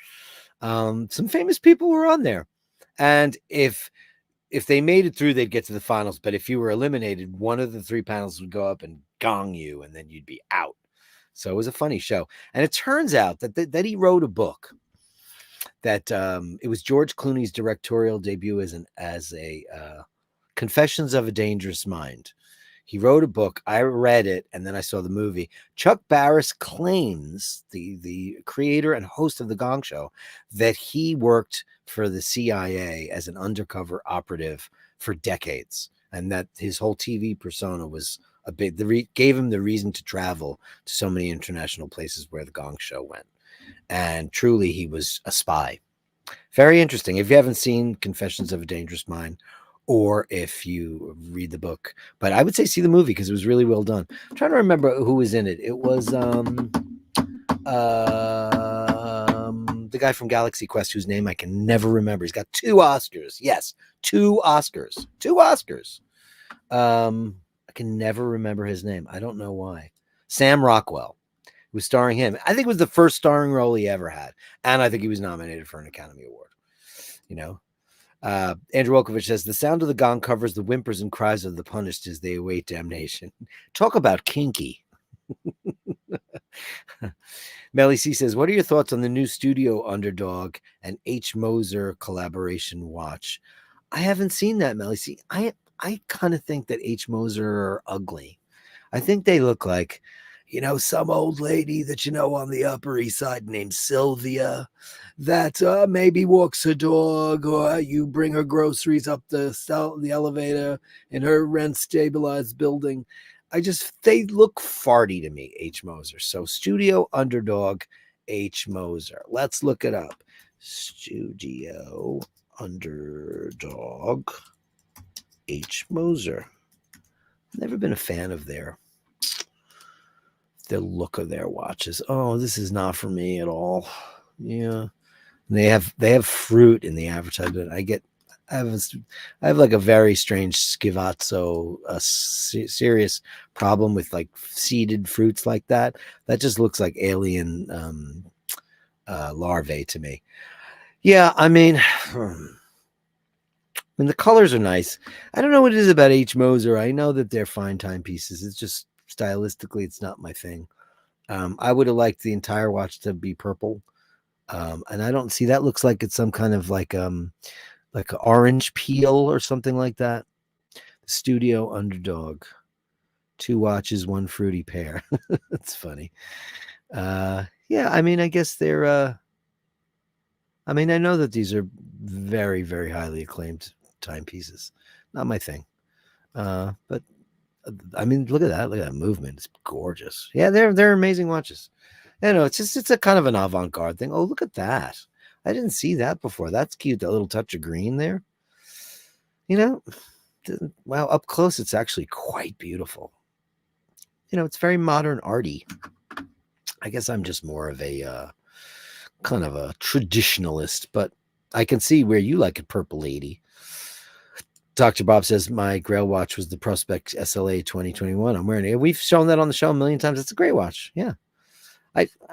Some famous people were on there. And if they made it through, they'd get to the finals. But if you were eliminated, one of the 3 panels would go up and gong you, and then you'd be out. So it was a funny show. And it turns out that he wrote a book. That it was George Clooney's directorial debut as a Confessions of a Dangerous Mind. He wrote a book. I read it, and then I saw the movie. Chuck Barris claims, the creator and host of the Gong Show, that he worked for the CIA as an undercover operative for decades, and that his whole TV persona was gave him the reason to travel to so many international places where the Gong Show went. And truly, he was a spy. Very interesting. If you haven't seen Confessions of a Dangerous Mind, or if you read the book, but I would say see the movie because it was really well done. I'm trying to remember who was in it. It was the guy from Galaxy Quest, whose name I can never remember. He's got 2 Oscars. Yes, 2 Oscars. 2 Oscars. I can never remember his name. I don't know why. Sam Rockwell was starring him. I think it was the first starring role he ever had. And I think he was nominated for an Academy Award. Andrew Wolkovich says, the sound of the gong covers the whimpers and cries of the punished as they await damnation. Talk about kinky. Melly C says, what are your thoughts on the new Studio Underdog and H. Moser collaboration watch? I haven't seen that, Melly C. I kind of think that H. Moser are ugly. I think they look like, some old lady that on the Upper East Side named Sylvia that maybe walks her dog, or you bring her groceries up the elevator in her rent stabilized building. They look farty to me, H. Moser. So Studio Underdog, H. Moser. Let's look it up. Studio Underdog, H. Moser. Never been a fan of the look of their watches. Oh, this is not for me at all. Yeah. They have fruit in the advertisement. I have like a very strange schizophrenia, serious problem with like seeded fruits like that. That just looks like alien larvae to me. Yeah, I mean, the colors are nice. I don't know what it is about H. Moser. I know that they're fine timepieces. It's just stylistically, it's not my thing. I would have liked the entire watch to be purple. And I don't see that. Looks like it's some kind of like an orange peel or something like that. Studio Underdog, 2 watches, 1 fruity pear. That's funny. Yeah, I mean, I guess they're I mean, I know that these are very, very highly acclaimed timepieces. Not my thing. But I mean, look at that movement. It's gorgeous. Yeah, they're amazing watches. It's a kind of an avant-garde thing. Oh, look at that. I didn't see that before. That's cute. That little touch of green there. Wow, up close, it's actually quite beautiful. It's very modern arty. I guess I'm just more of a kind of a traditionalist, but I can see where you like it, Purple Lady. Dr. Bob says my Grail watch was the Prospect SLA 2021. I'm wearing it. We've shown that on the show a million times. It's a great watch. Yeah.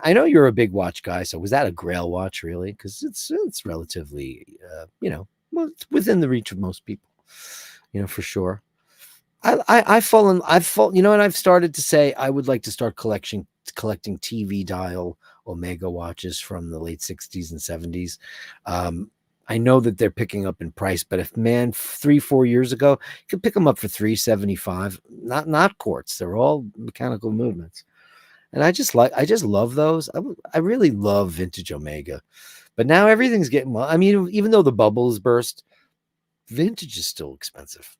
I know you're a big watch guy, so was that a Grail watch really? Because it's relatively within the reach of most people, for sure. I've started to say I would like to start collecting TV dial Omega watches from the late 60s and 70s. I know that they're picking up in price, but 3-4 years ago, you could pick them up for $375. Not quartz. They're all mechanical movements. And I just love those. I really love vintage Omega, but now everything's getting, well, I mean, even though the bubbles burst, vintage is still expensive.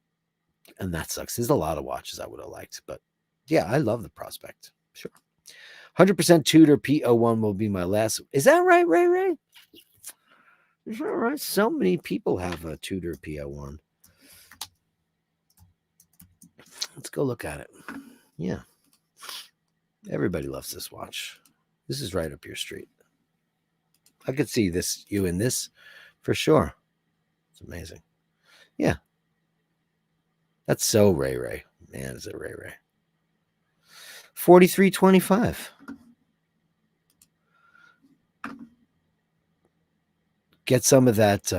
And that sucks. There's a lot of watches I would have liked, but yeah, I love the Prospect. Sure. 100% Tudor P01 will be my last. Is that right, Ray? Is that right? So many people have a Tudor P01. Let's go look at it. Yeah. Everybody loves this watch. This is right up your street. I could see you in this for sure. It's amazing. Yeah. That's so Ray. Man, is it Ray? 43.25. Get some of that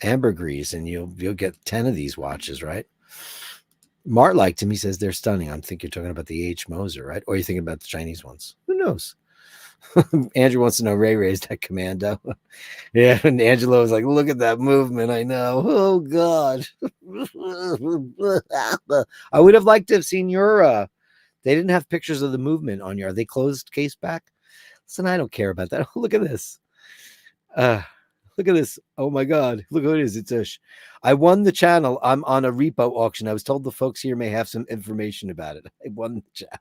ambergris and you'll get 10 of these watches, right? Mart liked him. He says they're stunning. I'm thinking you're talking about the H. Moser, right? Or are you thinking about the Chinese ones? Who knows? Andrew wants to know Ray is that commando. Yeah, and Angelo was like, look at that movement. I know. Oh God. I would have liked to have seen your they didn't have pictures of the movement on your, are they closed case back? Listen, I don't care about that. Look at this. Look at this. Oh my God. Look who it is. It's I won the channel. I'm on a repo auction. I was told the folks here may have some information about it. I won the channel.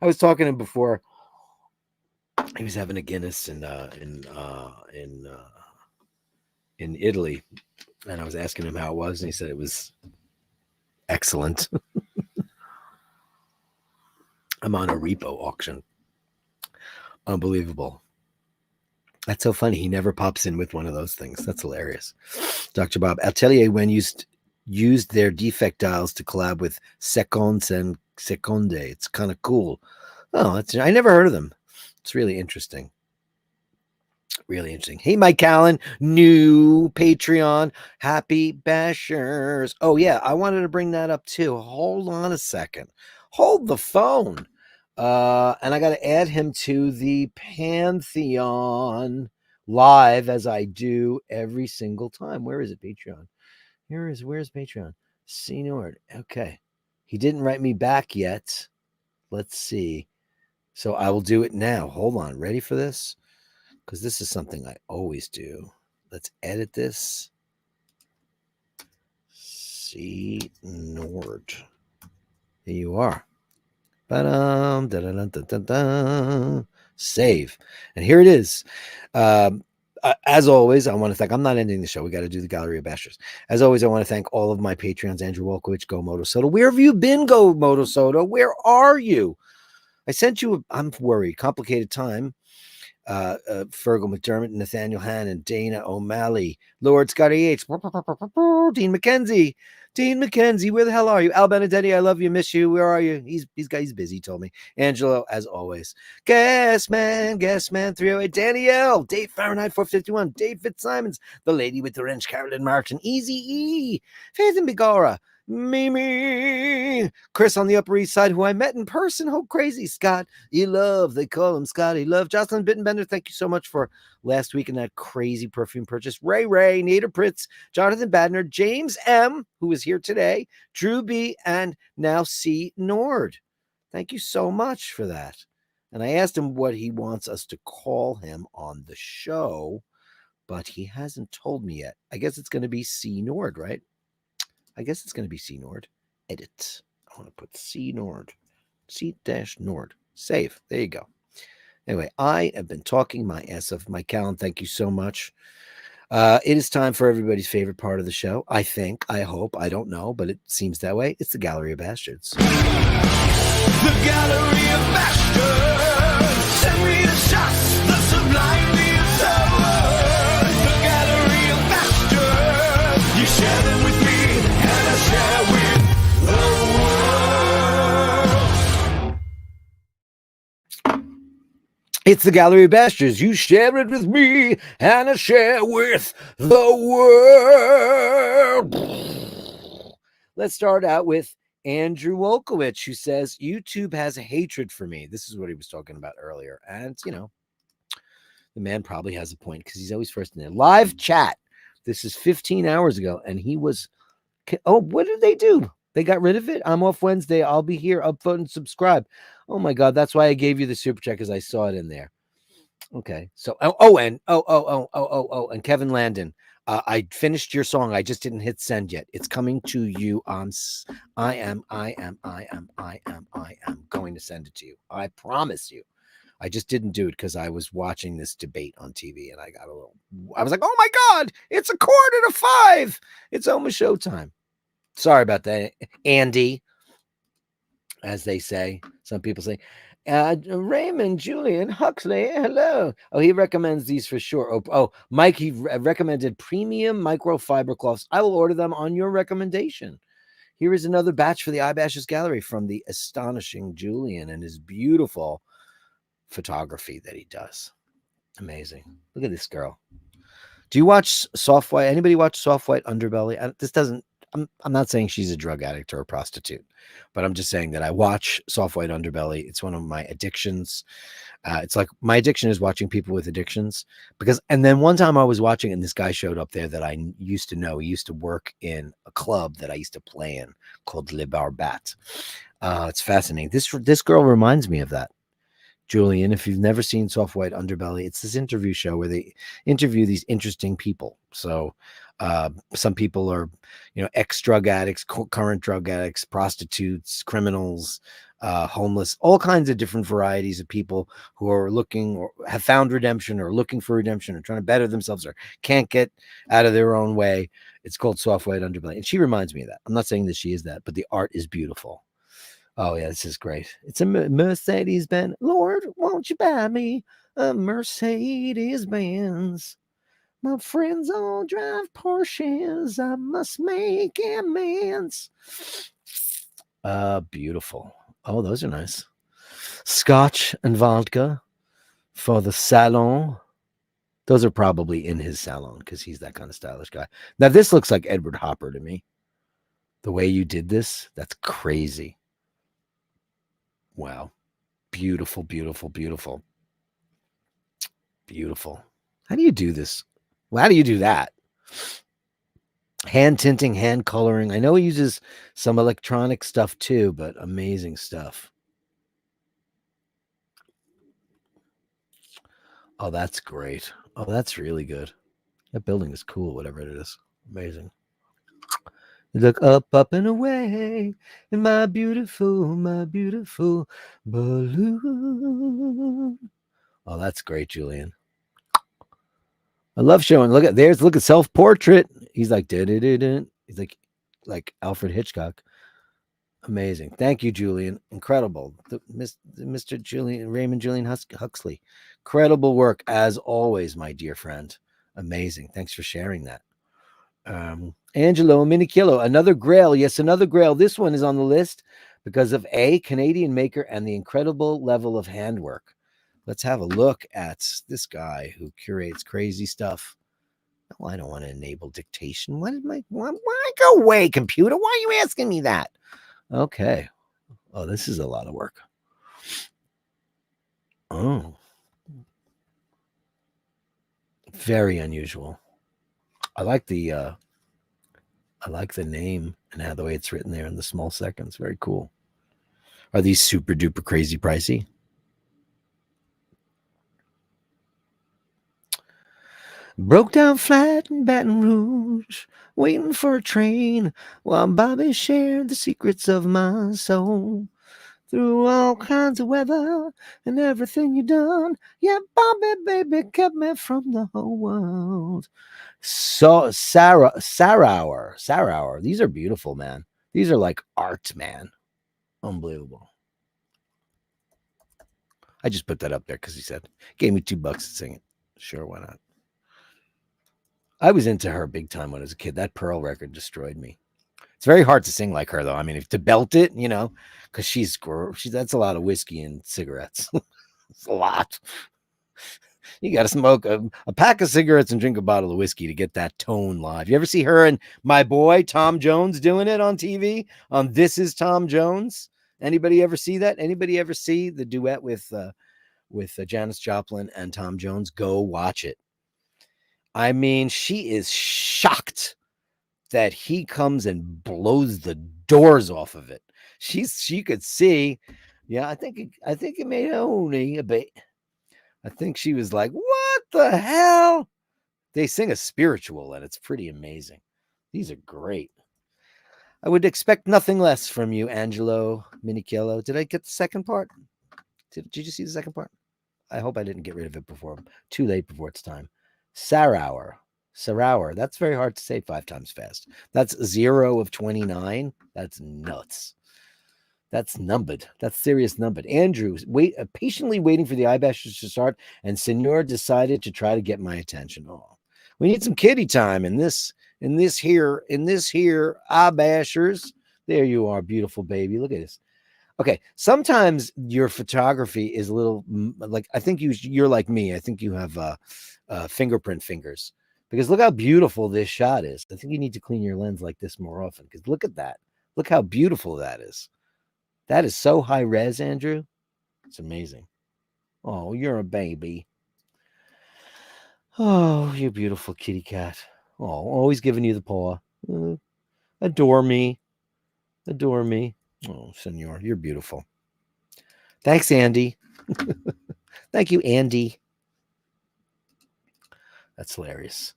I was talking to him before. He was having a Guinness in Italy, and I was asking him how it was, and he said it was excellent. I'm on a repo auction. Unbelievable. That's so funny. He never pops in with one of those things. That's hilarious. Dr. Bob, Atelier when used their defect dials to collab with Seconds and Seconde. It's kind of cool. Oh, I never heard of them. It's really interesting. Really interesting. Hey, Mike Allen, new Patreon. Happy Bashers. Oh, yeah, I wanted to bring that up too. Hold on a second. Hold the phone. And I got to add him to the Pantheon live as I do every single time. Where is it, Patreon? Where's Patreon? C Nord. Okay. He didn't write me back yet. Let's see. So I will do it now. Hold on. Ready for this? Because this is something I always do. Let's edit this. C Nord. Here you are. Save. And here it is. As always, I want to thank, I'm not ending the show. We got to do the Gallery of Bashtards. As always, I want to thank all of my Patreons, Andrew Wolkowicz, Go Moto Soda. Where have you been, Go Moto Soda? Where are you? I sent you, I'm worried, complicated time. Fergal McDermott, Nathaniel Hannon, Dana O'Malley, Lord Scotty H, Dean McKenzie. Dean McKenzie, where the hell are you? Al Benedetti, I love you, miss you. Where are you? He's busy, told me. Angelo, as always. Gas man, 308. Danielle, Dave Fahrenheit 451. Dave Fitzsimons, the lady with the wrench, Carolyn Martin, Easy E, Faith and Bigora, Mimi, Chris on the Upper East Side, who I met in person. Oh, crazy. Scott, you love, they call him Scotty Love. Jocelyn Bittenbender, thank you so much for last week in that crazy perfume purchase. Ray, Nader Pritz, Jonathan Badner, James M., who is here today, Drew B., and now C. Nord. Thank you so much for that. And I asked him what he wants us to call him on the show, but he hasn't told me yet. I guess it's going to be C. Nord, right? I guess it's going to be C Nord. Edit. I want to put C Nord. C-Nord. Save. There you go. Anyway, I have been talking my ass off. Mike Callan, thank you so much. It is time for everybody's favorite part of the show. I think, I hope, I don't know, but it seems that way. It's the Gallery of Bastards. The Gallery of Bastards. Send me the shots, the sublime, the absurd. The Gallery of Bastards. You share them with me, and I share with the world. It's the Gallery of Bastards. You share it with me, and I share with the world. Let's start out with Andrew Wolkowicz, who says, YouTube has a hatred for me. This is what he was talking about earlier. And, you know, the man probably has a point because he's always first in there. Live chat. This is 15 hours ago, and he was, oh, what did they do? They got rid of it? I'm off Wednesday. I'll be here. Upvote and subscribe. Oh, my God. That's why I gave you the super chat, because I saw it in there. Okay. So, and Kevin Landon. I finished your song. I just didn't hit send yet. It's coming to you. I am going to send it to you. I promise you. I just didn't do it because I was watching this debate on TV and I was like, oh my God, it's 4:45. It's almost showtime. Sorry about that, Andy, as they say. Some people say, Raymond, Julian, Huxley, hello. Oh, he recommends these for sure. Oh, Mike, he recommended premium microfiber cloths. I will order them on your recommendation. Here is another batch for the Ibashers Gallery from the astonishing Julian and his beautiful photography that he does. Amazing. Look at this girl. Do you watch Soft White? Anybody watch Soft White Underbelly? This doesn't, I'm not saying she's a drug addict or a prostitute, but I'm just saying that I watch Soft White Underbelly. It's one of my addictions. It's like my addiction is watching people with addictions and then one time I was watching and this guy showed up there that I used to know. He used to work in a club that I used to play in called Le Barbat. It's fascinating. This girl reminds me of that. Julian, if you've never seen Soft White Underbelly, it's this interview show where they interview these interesting people. So some people are, ex-drug addicts, current drug addicts, prostitutes, criminals, homeless, all kinds of different varieties of people who are looking or have found redemption or looking for redemption or trying to better themselves or can't get out of their own way. It's called Soft White Underbelly. And she reminds me of that. I'm not saying that she is that, but the art is beautiful. Oh, yeah, this is great. It's a Mercedes-Benz. Lord, won't you buy me a Mercedes-Benz? My friends all drive Porsches. I must make amends. Beautiful. Oh, those are nice. Scotch and vodka for the salon. Those are probably in his salon because he's that kind of stylish guy. Now, this looks like Edward Hopper to me. The way you did this, that's crazy. Wow. Beautiful, beautiful, beautiful. Beautiful. How do you do this? Well, how do you do that? Hand tinting, hand coloring. I know he uses some electronic stuff too, but amazing stuff. Oh, that's great. Oh, that's really good. That building is cool, whatever it is. Amazing. Look up and away in my beautiful balloon. Oh, that's great, Julian. I love showing. Look at self-portrait. He's like, he's like Alfred Hitchcock. Amazing. Thank you, Julian. Incredible. Mr. Raymond Julian Huxley. Incredible work as always, my dear friend. Amazing. Thanks for sharing that. Angelo Minikillo, another Grail. Yes, another Grail. This one is on the list because of a Canadian maker and the incredible level of handwork. Let's have a look at this guy who curates crazy stuff. No, I don't want to enable dictation. Why go away, computer? Why are you asking me that? Okay. Oh, this is a lot of work. Oh. Very unusual. I like the name and how the way it's written there in the small seconds. Very cool. Are these super duper crazy pricey? Broke down flat in Baton Rouge, waiting for a train while Bobby shared the secrets of my soul. Through all kinds of weather and everything you done, yeah, Bobby, baby, kept me from the whole world. So Sarah Hour. These are beautiful, man. These are like art, man. Unbelievable. I just put that up there because he said, gave me $2 to sing it. Sure, why not? I was into her big time when I was a kid. That Pearl record destroyed me. It's very hard to sing like her, though. I mean, if to belt it, because she's that's a lot of whiskey and cigarettes. It's a lot. You got to smoke a pack of cigarettes and drink a bottle of whiskey to get that tone live. You ever see her and my boy Tom Jones doing it on TV? On This Is Tom Jones. Anybody ever see that? Anybody ever see the duet with Janis Joplin and Tom Jones? Go watch it. I mean, she is shocked that he comes and blows the doors off of it. She could see. Yeah, I think it made only a bit. I think she was like, what the hell? They sing a spiritual and it's pretty amazing. These are great. I would expect nothing less from you, Angelo Minichello. Did I get the second part? Did you see the second part? I hope I didn't get rid of it before. Too late before it's time. Sarauer. That's very hard to say 5 times fast. That's 0 of 29. That's nuts. That's numbered. That's serious numbered. Andrew, patiently waiting for the Ibashers to start, and Senor decided to try to get my attention. Oh, we need some kitty time in this here Ibashers. There you are, beautiful baby. Look at this. Okay, sometimes your photography is a little like, I think you're like me. I think you have fingerprint fingers, because look how beautiful this shot is. I think you need to clean your lens like this more often, because look at that. Look how beautiful that is. That is so high res, Andrew. It's amazing. Oh, you're a baby. Oh, you beautiful kitty cat. Oh, always giving you the paw. Adore me. Adore me. Oh, Senor, you're beautiful. Thanks, Andy. Thank you, Andy. That's hilarious.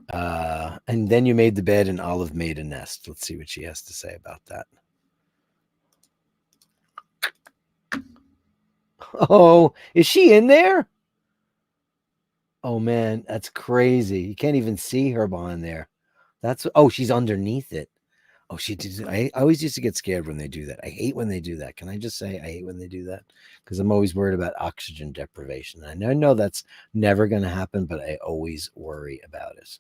And then you made the bed and Olive made a nest. Let's see what she has to say about that. Oh, is she in there? Oh man, that's crazy. You can't even see her behind there. She's underneath it. Oh, she did. I always used to get scared when they do that. I hate when they do that. Can I just say I hate when they do that? Because I'm always worried about oxygen deprivation. I know that's never going to happen, but I always worry about it.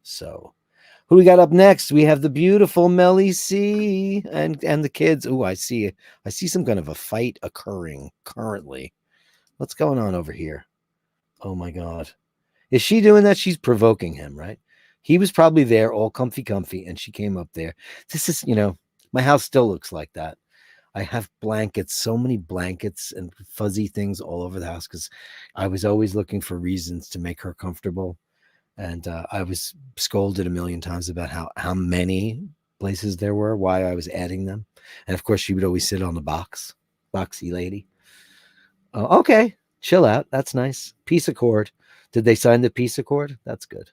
So who we got up next? We have the beautiful Melly C and the kids. Oh, I see some kind of a fight occurring currently. What's going on over here? Oh my God. Is she doing that? She's provoking him, right? He was probably there all comfy, and she came up there. This is, my house still looks like that. I have blankets, so many blankets and fuzzy things all over the house because I was always looking for reasons to make her comfortable. And I was scolded a million times about how many places there were, why I was adding them. And of course, she would always sit on the boxy lady. Oh, okay, chill out. That's nice. Peace accord. Did they sign the peace accord? That's good.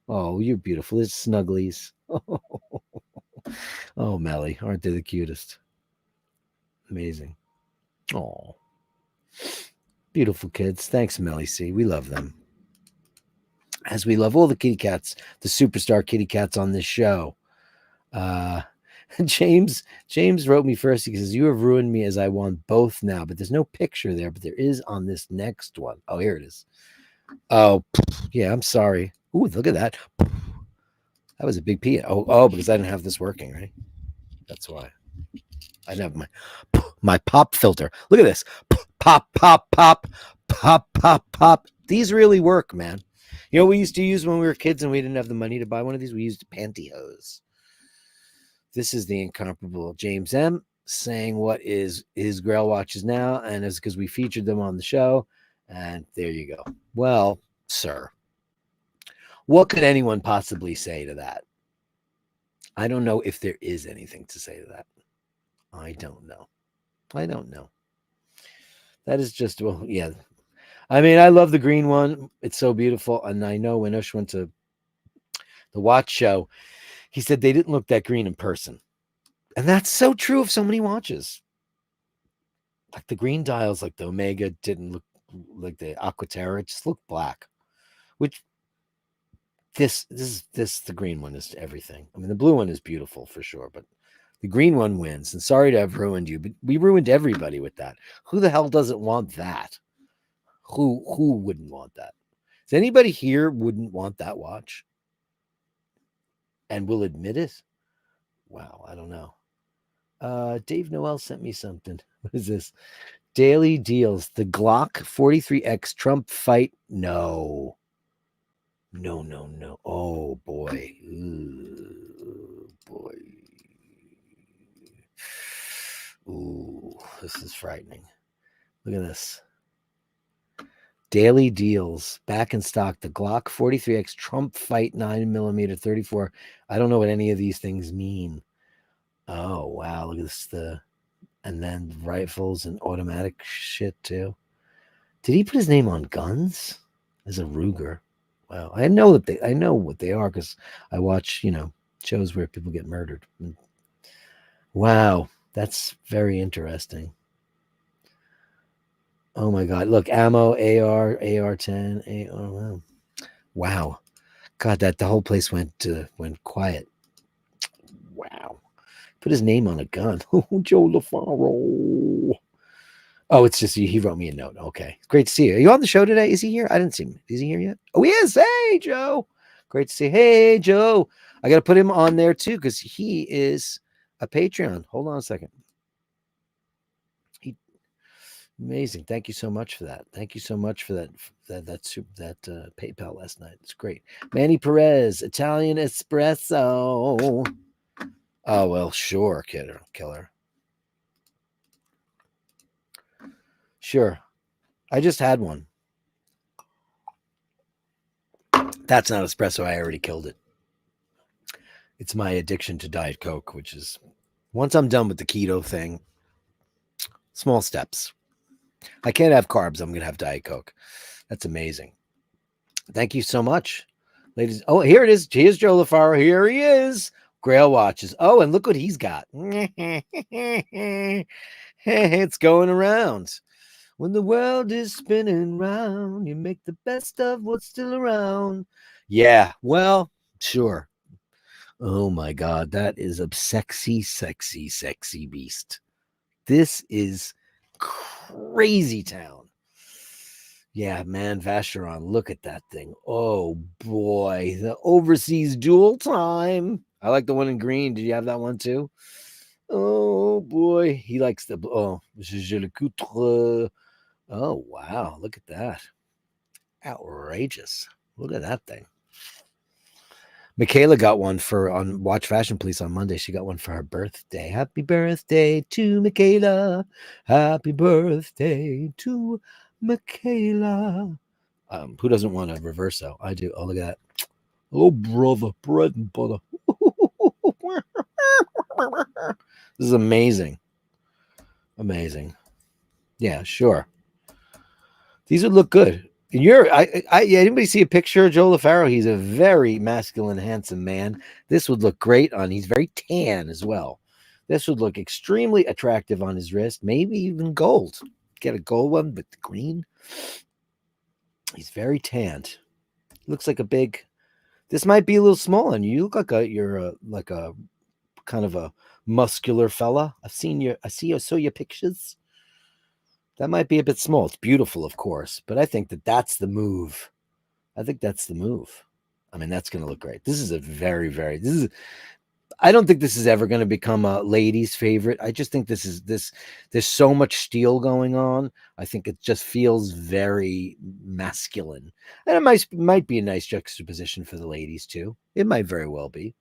Oh, you're beautiful. It's snugglies. Oh, Melly, aren't they the cutest? Amazing. Oh, beautiful kids. Thanks, Melly C. We love them. As we love all the kitty cats, the superstar kitty cats on this show. Uh, James wrote me first. He says, "You have ruined me as I want both now, but there's no picture there, but there is on this next one. Oh, here it is. Oh, yeah, I'm sorry. Ooh, look at that. That was a big P. Oh, because I didn't have this working, right? That's why. I didn't have my pop filter. Look at this. Pop, pop, pop, pop, pop, pop. These really work, man. You know what we used to use when we were kids and we didn't have the money to buy one of these? We used pantyhose. This is the incomparable James M saying what is his Grail watches now, and it's because we featured them on the show. And there you go. Well, sir, what could anyone possibly say to that? I don't know if there is anything to say to that. I don't know. That is just, well, yeah. I mean, I love the green one. It's so beautiful. And I know when Ush went to the watch show, he said they didn't look that green in person. And that's so true of so many watches. Like the green dials, like the Omega didn't look like the Aquaterra, it just looked black. Which the green one is everything. I mean, the blue one is beautiful for sure, but the green one wins. And sorry to have ruined you, but we ruined everybody with that. Who the hell doesn't want that? Who wouldn't want that? Does anybody here wouldn't want that watch? And will admit it? Wow, I don't know. Dave Noel sent me something. What is this? Daily deals. The Glock 43X Trump fight. No. Oh boy. Ooh, boy. Ooh, this is frightening. Look at this. Daily deals. Back in stock. The Glock 43X Trump fight 9mm 34. I don't know what any of these things mean. Oh wow, look at this. And then rifles and automatic shit too. Did he put his name on guns? As a Ruger. Wow. I know what they are because I watch, shows where people get murdered. Wow. That's very interesting. Oh my God. Look, ammo, AR-10, AR. Wow. God, the whole place went quiet. Wow. Put his name on a gun. Joe LaFaro. Oh, it's just he wrote me a note. Okay. Great to see you. Are you on the show today? Is he here? I didn't see him. Is he here yet? Oh, he is. Hey, Joe. Great to see you. Hey, Joe. I got to put him on there too because he is a Patreon. Hold on a second. Amazing. Thank you so much for that. Thank you so much for that PayPal last night. It's great. Manny Perez, Italian espresso. Oh, well, sure, killer. Sure. I just had one. That's not espresso. I already killed it. It's my addiction to Diet Coke, which is once I'm done with the keto thing, small steps. I can't have carbs. I'm going to have Diet Coke. That's amazing. Thank you so much, ladies. Oh, here it is. Here's Joe LaFaro. Here he is. Grail watches. Oh, and look what he's got. It's going around. When the world is spinning round, you make the best of what's still around. Yeah, well, sure. Oh my God, that is a sexy, sexy, sexy beast. This is crazy town. Yeah, man, Vacheron, look at that thing. Oh boy, the overseas dual time. I like the one in green. Did you have that one too? Oh boy, he likes the oh, je le coutre. Oh wow, look at that. Outrageous. Look at that thing. Michaela got one on Watch Fashion Police on Monday. She got one for her birthday. Happy birthday to Michaela. Happy birthday to Michaela. Who doesn't want a reverso? I do. Oh, look at that. Oh, brother, bread and butter. This is amazing. Amazing. Yeah, sure. These would look good. Anybody see a picture of Joe LaFaro? He's a very masculine, handsome man. This would look great on. He's very tan as well. This would look extremely attractive on his wrist. Maybe even gold. Get a gold one with the green. He's very tanned. Looks like a big. This might be a little small on you. You look like you're like a kind of a muscular fella. I saw your pictures. That might be a bit small. It's beautiful, of course, but I think that's the move. I think that's the move. I mean, that's going to look great. This is a I don't think this is ever going to become a ladies' favorite. I just think there's so much steel going on. I think it just feels very masculine. And it might be a nice juxtaposition for the ladies too. It might very well be.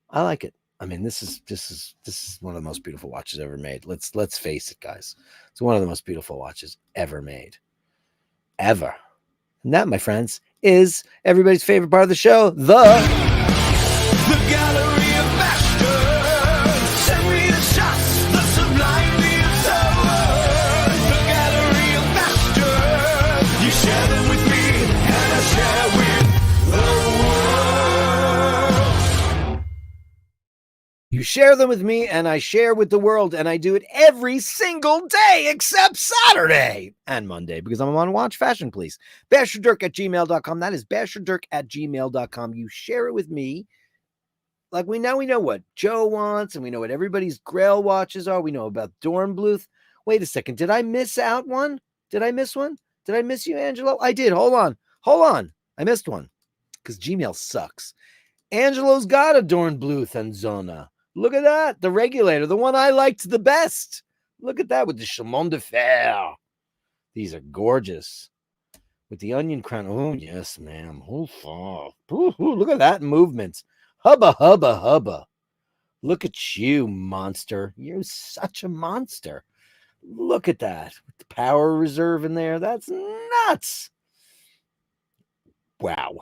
I like it. I mean, this is one of the most beautiful watches ever made. Let's face it, guys. It's one of the most beautiful watches ever made. Ever. And that, my friends, is everybody's favorite part of the show, the Gallery of Bashtards. Send me the shots, the sublime, the absurd. The Gallery of Bashtards. You share them with me, and I share with the world. You share them with me, and I share with the world, and I do it every single day except Saturday and Monday because I'm on Watch Fashion Police. Basherdirk@gmail.com. That is Basherdirk@gmail.com. You share it with me. Like we know what Joe wants, and we know what everybody's Grail watches are. We know about Dornbluth. Wait a second. Did I miss out one? Did I miss one? Did I miss you, Angelo? I did. Hold on. I missed one because Gmail sucks. Angelo's got a Dornbluth and Zona. Look at that. The regulator, the one I liked the best. Look at that with the chemin de fer. These are gorgeous. With the onion crown. Oh, yes, ma'am. Oh, look at that movement. Hubba, hubba, hubba. Look at you, monster. You're such a monster. Look at that. With the power reserve in there. That's nuts. Wow.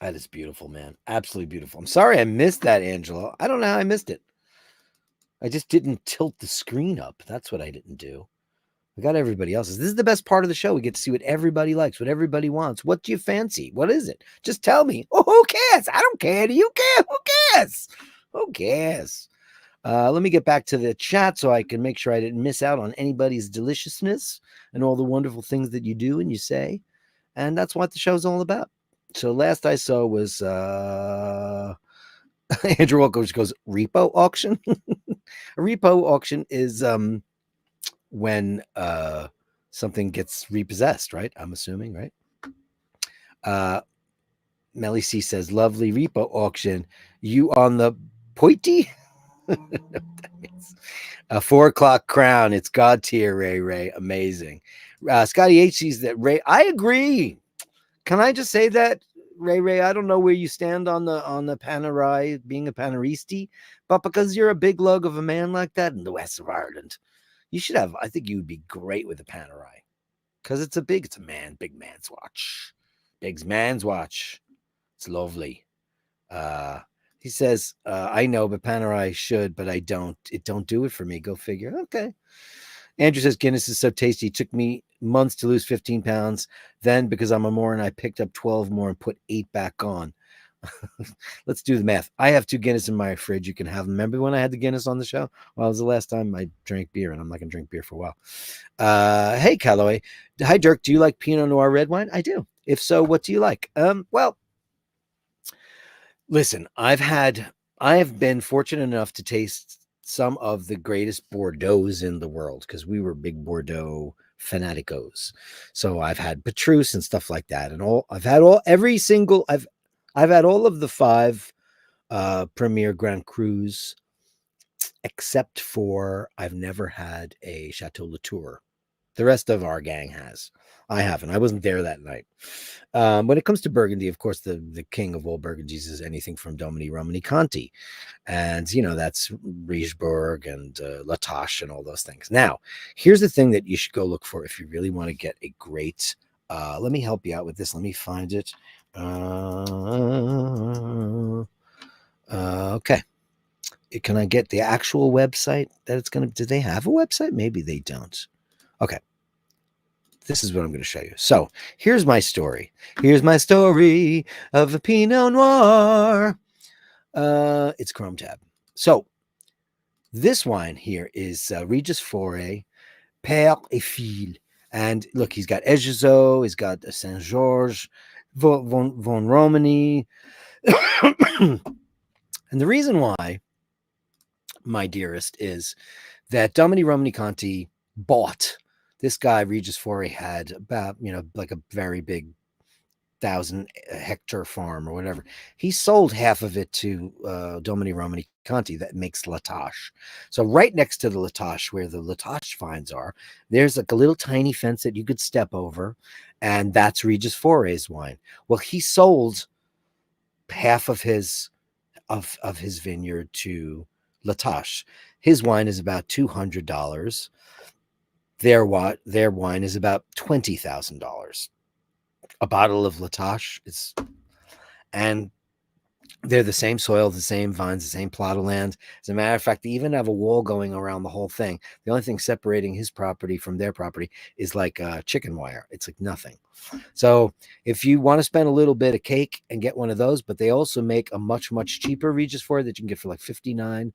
That is beautiful, man. Absolutely beautiful. I'm sorry I missed that, Angelo. I don't know how I missed it. I just didn't tilt the screen up. That's what I didn't do. I got everybody else's. This is the best part of the show. We get to see what everybody likes, what everybody wants. What do you fancy? What is it? Just tell me. Oh, who cares? I don't care. Do you care? Who cares? Who cares? Let me get back to the chat so I can make sure I didn't miss out on anybody's deliciousness and all the wonderful things that you do and you say. And that's what the show's all about. So last I saw was Andrew Walker goes, repo auction. A repo auction is when something gets repossessed, right? I'm assuming, right? Melly C says, lovely repo auction. You on the pointy? A 4:00 crown. It's God tier, Ray. Amazing. Scotty H sees that Ray. I agree. Can I just say that, Ray? I don't know where you stand on the Panerai, being a Panaristi, but because you're a big lug of a man like that in the west of Ireland, you should have. I think you would be great with a Panerai because it's a big man's watch. Big man's watch. It's lovely. He says, I know, but Panerai should, but I don't. It don't do it for me. Go figure. Okay. Andrew says, Guinness is so tasty. It took me months to lose 15 pounds. Then, because I'm a moron, I picked up 12 more and put 8 back on. Let's do the math. I have 2 Guinness in my fridge. You can have them. Remember when I had the Guinness on the show? Well, it was the last time I drank beer, and I'm not going to drink beer for a while. Hey, Callaway. Hi, Dirk. Do you like Pinot Noir red wine? I do. If so, what do you like? Well, listen, I have been fortunate enough to taste some of the greatest Bordeaux's in the world because we were big Bordeaux fanaticos. So I've had Petrus and stuff like that, and I've had all of the 5 Premier Grand Crus, except for I've never had a Chateau Latour. The rest of our gang has. I haven't. I wasn't there that night. When it comes to Burgundy, of course, the king of all Burgundies is anything from Domini Romani Conti. And, that's Riesberg and Latache and all those things. Now, here's the thing that you should go look for if you really want to get a great. Let me help you out with this. Let me find it. Okay. Can I get the actual website that it's going to? Do they have a website? Maybe they don't. Okay. This is what I'm going to show you. So here's my story. Here's my story of a Pinot Noir. It's Chrome tab. So this wine here is Regis Faure, Père et Fille. And look, he's got Egezo, he's got Saint Georges, von Romani. And the reason why, my dearest, is that Domini Romani Conti bought this guy. Regis Faure had about, like a very big 1,000-hectare farm or whatever. He sold half of it to Domini Romani Conti that makes Latache. So right next to the Latache, where the Latache vines are, there's like a little tiny fence that you could step over, and that's Regis Faure's wine. Well, he sold half of his vineyard to Latache. His wine is about $200. Their wine is about $20,000. A bottle of Latache is, and they're the same soil, the same vines, the same plot of land. As a matter of fact, they even have a wall going around the whole thing. The only thing separating his property from their property is like chicken wire. It's like nothing. So if you want to spend a little bit of cake and get one of those, but they also make a much, much cheaper Regis Faure that you can get for like $59.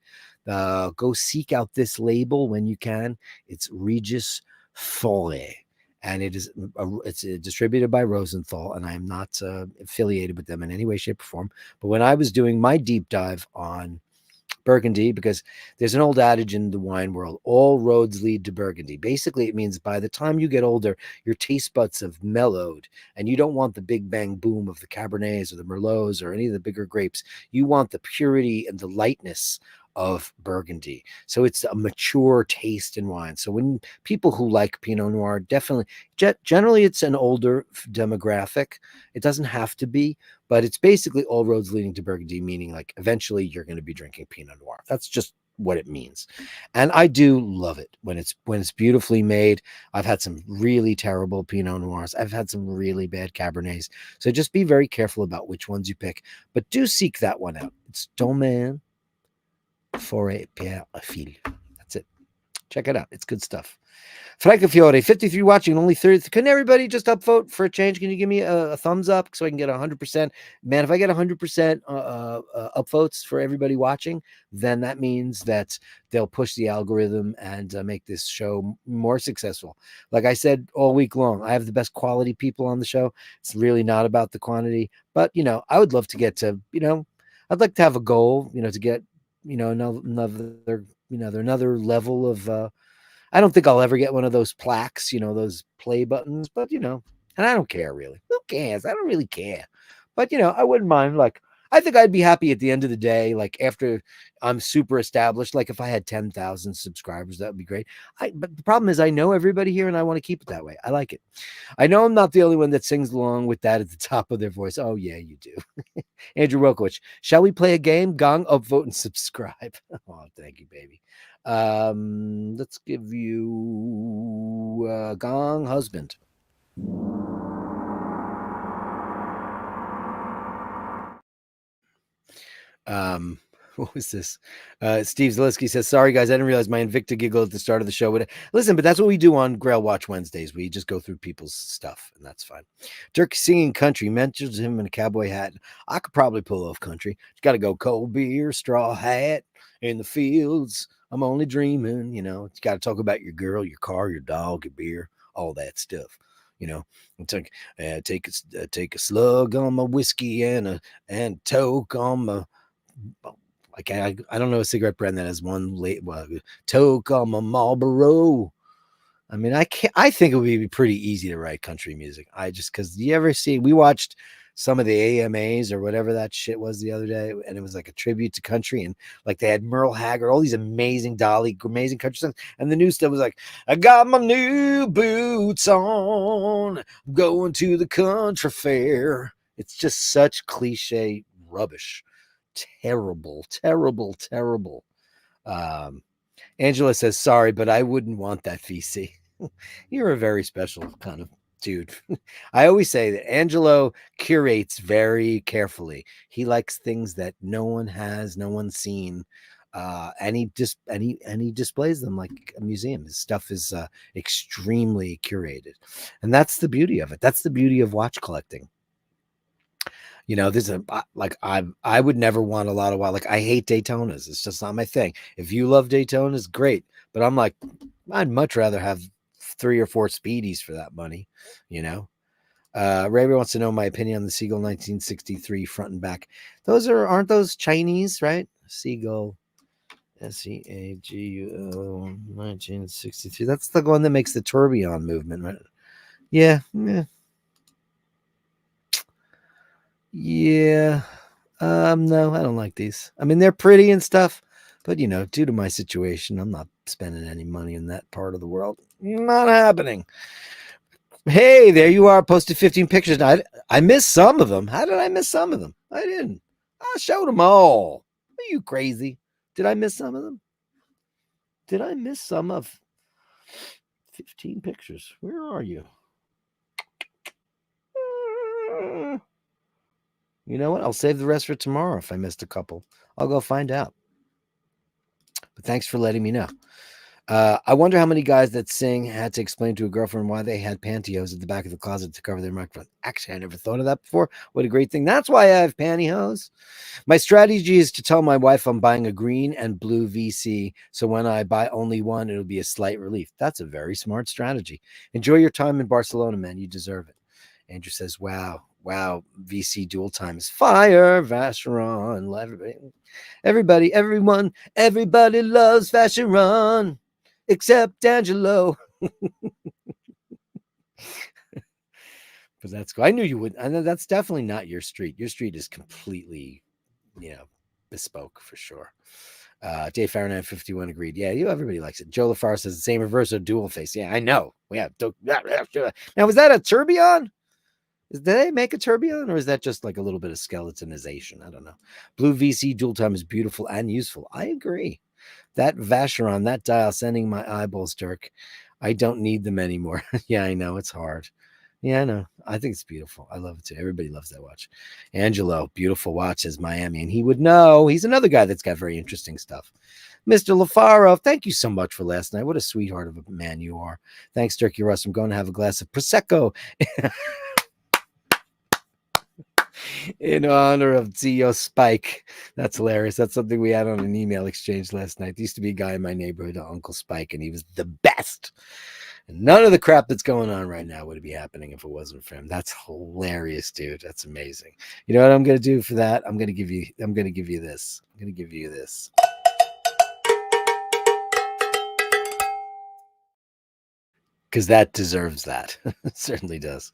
Go seek out this label when you can. It's Regis Faure. And it's distributed by Rosenthal, and I am not affiliated with them in any way, shape, or form. But when I was doing my deep dive on Burgundy, because there's an old adage in the wine world, all roads lead to Burgundy. Basically, it means by the time you get older, your taste buds have mellowed, and you don't want the big bang boom of the Cabernets or the Merlots or any of the bigger grapes. You want the purity and the lightness of Burgundy. So it's a mature taste in wine. So when people who like Pinot Noir, definitely, generally it's an older demographic. It doesn't have to be, but it's basically all roads leading to Burgundy, meaning like eventually you're going to be drinking Pinot Noir. That's just what it means. And I do love it when it's beautifully made. I've had some really terrible Pinot Noirs. I've had some really bad Cabernets. So just be very careful about which ones you pick, but do seek that one out. It's Domaine Faure Père et Fille. That's it. Check it out. It's good stuff. Francofiore, 53 watching, only 30. Can everybody just upvote for a change? Can you give me a thumbs up so I can get 100%? Man, if I get 100% upvotes for everybody watching, then that means that they'll push the algorithm and make this show more successful. Like I said all week long, I have the best quality people on the show. It's really not about the quantity, but I would love to get to, I'd like to have a goal, to get, another level of I don't think I'll ever get one of those plaques, those play buttons, but and I don't care really. Who cares? I don't really care. But I wouldn't mind. Like, I think I'd be happy at the end of the day, like after I'm super established, like if I had 10,000 subscribers, that would be great. But the problem is I know everybody here and I want to keep it that way. I like it. I know I'm not the only one that sings along with that at the top of their voice. Oh yeah, you do. Andrew Wilkowicz, shall we play a game? Gong, upvote, and subscribe. Oh, thank you, baby. Let's give you Gong Husband. What was this? Steve Zaleski says, sorry guys, I didn't realize my Invicta giggle at the start of the show. Listen, but that's what we do on Grail Watch Wednesdays. We just go through people's stuff, and that's fine. Dirk singing country, mentions him in a cowboy hat. I could probably pull off country. Just got to go cold beer, straw hat in the fields. I'm only dreaming, you got to talk about your girl, your car, your dog, your beer, all that stuff. Take a slug on my whiskey and toke on my. I don't know a cigarette brand that has one toke on my Marlboro. I mean, I think it would be pretty easy to write country music. Because you ever see, we watched some of the AMAs or whatever that shit was the other day, and it was like a tribute to country, and like they had Merle Haggard, all these amazing Dolly, amazing country songs, and the new stuff was like, I got my new boots on, going to the country fair. It's just such cliche rubbish. Terrible, terrible, terrible. Angela says, sorry, but I wouldn't want that VC. You're a very special kind of dude. I always say that Angelo curates very carefully. He likes things that no one has, no one's seen. And he displays them like a museum. His stuff is extremely curated. And that's the beauty of it. That's the beauty of watch collecting. There's I would never want a lot of like I hate Daytonas. It's just not my thing. If you love Daytonas, great. But I'm like, I'd much rather have 3 or 4 Speedies for that money. Ray wants to know my opinion on the Seagull 1963 front and back. Aren't those Chinese, right? Seagull SEAGUL 1963. That's the one that makes the tourbillon movement, right? Yeah. No, I don't like these. I mean, they're pretty and stuff, but due to my situation, I'm not spending any money in that part of the world. Not happening. Hey, there you are. Posted 15 pictures. I missed some of them. How did I miss some of them? I didn't. I showed them all. Are you crazy? Did I miss some of them? Did I miss some of 15 pictures? Where are you? You know what? I'll save the rest for tomorrow if I missed a couple. I'll go find out. But thanks for letting me know. I wonder how many guys that sing had to explain to a girlfriend why they had pantyhose at the back of the closet to cover their microphone. Actually, I never thought of that before. What a great thing. That's why I have pantyhose. My strategy is to tell my wife I'm buying a green and blue VC. So when I buy only one, it'll be a slight relief. That's a very smart strategy. Enjoy your time in Barcelona, man. You deserve it. Andrew says, wow, VC dual time is fire. Vacheron. Everybody loves Vacheron. Except Angelo. But that's cool. I knew you would. I know that's definitely not your street. Your street is completely, bespoke for sure. Dave Fahrenheit 51 agreed. Yeah, everybody likes it. Joe LaFar says the same reverse of dual face. Yeah, I know. Yeah. Now, was that a tourbillon? Did they make a tourbillon, or is that just like a little bit of skeletonization? I don't know. Blue VC dual time is beautiful and useful. I agree. That Vacheron, that dial, sending my eyeballs, Dirk. I don't need them anymore. Yeah, I know. It's hard. Yeah, I know. I think it's beautiful. I love it too. Everybody loves that watch. Angelo, beautiful watch, says Miami. And he would know. He's another guy that's got very interesting stuff. Mr. LaFaro, thank you so much for last night. What a sweetheart of a man you are. Thanks, Dirk. You're awesome. I'm going to have a glass of Prosecco. In honor of CEO Spike. That's hilarious. That's something we had on an email exchange last night. There used to be a guy in my neighborhood, Uncle Spike, and he was the best. And none of the crap that's going on right now would be happening if it wasn't for him. That's hilarious, dude. That's amazing. You know what I'm going to do for that? I'm going to give you this. I'm going to give you this. Because that deserves that. It certainly does.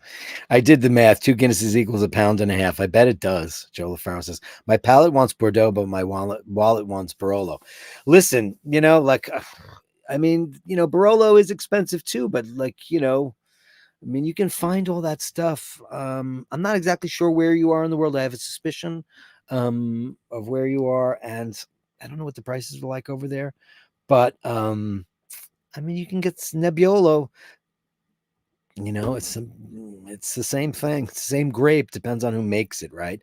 I did the math. 2 Guinnesses equals £1.50. I bet it does. Joe LaFaro says, my palate wants Bordeaux, but my wallet wants Barolo. Listen, Barolo is expensive too, but you can find all that stuff. I'm not exactly sure where you are in the world. I have a suspicion of where you are, and I don't know what the prices are like over there, but you can get Nebbiolo. It's the same thing. It's the same grape. Depends on who makes it, right?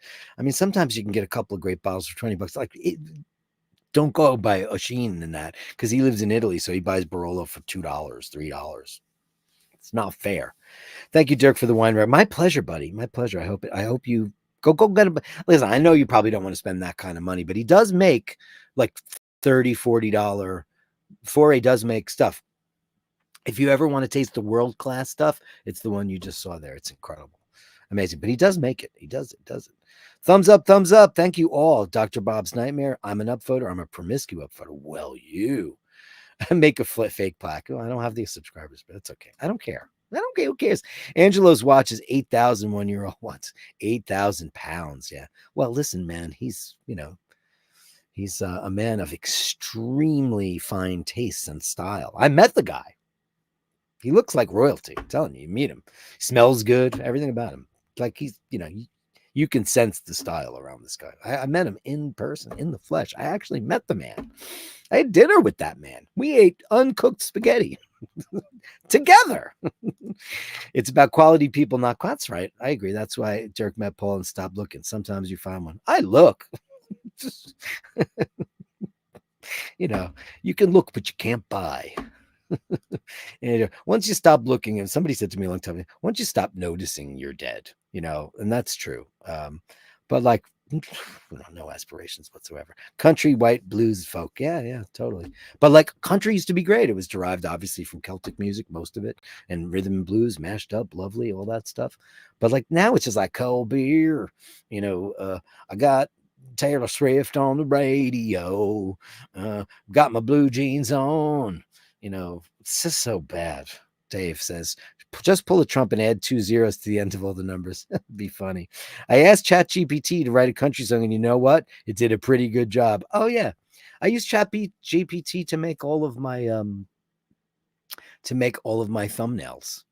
Sometimes you can get a couple of grape bottles for $20. Don't go by Oshin in that, because he lives in Italy, so he buys Barolo for $2, $3. It's not fair. Thank you, Dirk, for the wine rep. My pleasure, buddy. My pleasure. I hope you go get him. Listen, I know you probably don't want to spend that kind of money, but he does make like $30, $40. Foray does make stuff. If you ever want to taste the world-class stuff, it's the one you just saw there. It's incredible. Amazing. But he does make it. He does it. Thumbs up, thumbs up. Thank you all. Dr. Bob's Nightmare. I'm an upvoter. I'm a promiscuous upvoter. Well, you make a fake plaque. Oh, I don't have these subscribers, but it's okay. I don't care. I don't care. Who cares? Angelo's watch is 8,000 1-year-old wants. 8,000 pounds. Yeah. Well, listen, man, he's a man of extremely fine taste and style. I met the guy. He looks like royalty. I'm telling you, meet him. He smells good. Everything about him. Like he's, you can sense the style around this guy. I met him in person, in the flesh. I actually met the man. I had dinner with that man. We ate uncooked spaghetti together. It's about quality people, not quotes, right? I agree. That's why Dirk met Paul and stopped looking. Sometimes you find one. I look. You can look, but you can't buy. And once you stop looking, and somebody said to me a long time, once you stop noticing, you're dead, and that's true. But like, no aspirations whatsoever. Country, white, blues folk. Yeah, totally. But like, country used to be great. It was derived obviously from Celtic music, most of it, and rhythm and blues mashed up, lovely, all that stuff. But like now it's just like cold beer. I got Taylor Swift on the radio. Got my blue jeans on. It's just so bad. Dave says, just pull a Trump and add 2 zeros to the end of all the numbers. That'd be funny. I asked ChatGPT to write a country song, and you know what? It did a pretty good job. Oh yeah, I use ChatGPT to make all of my thumbnails.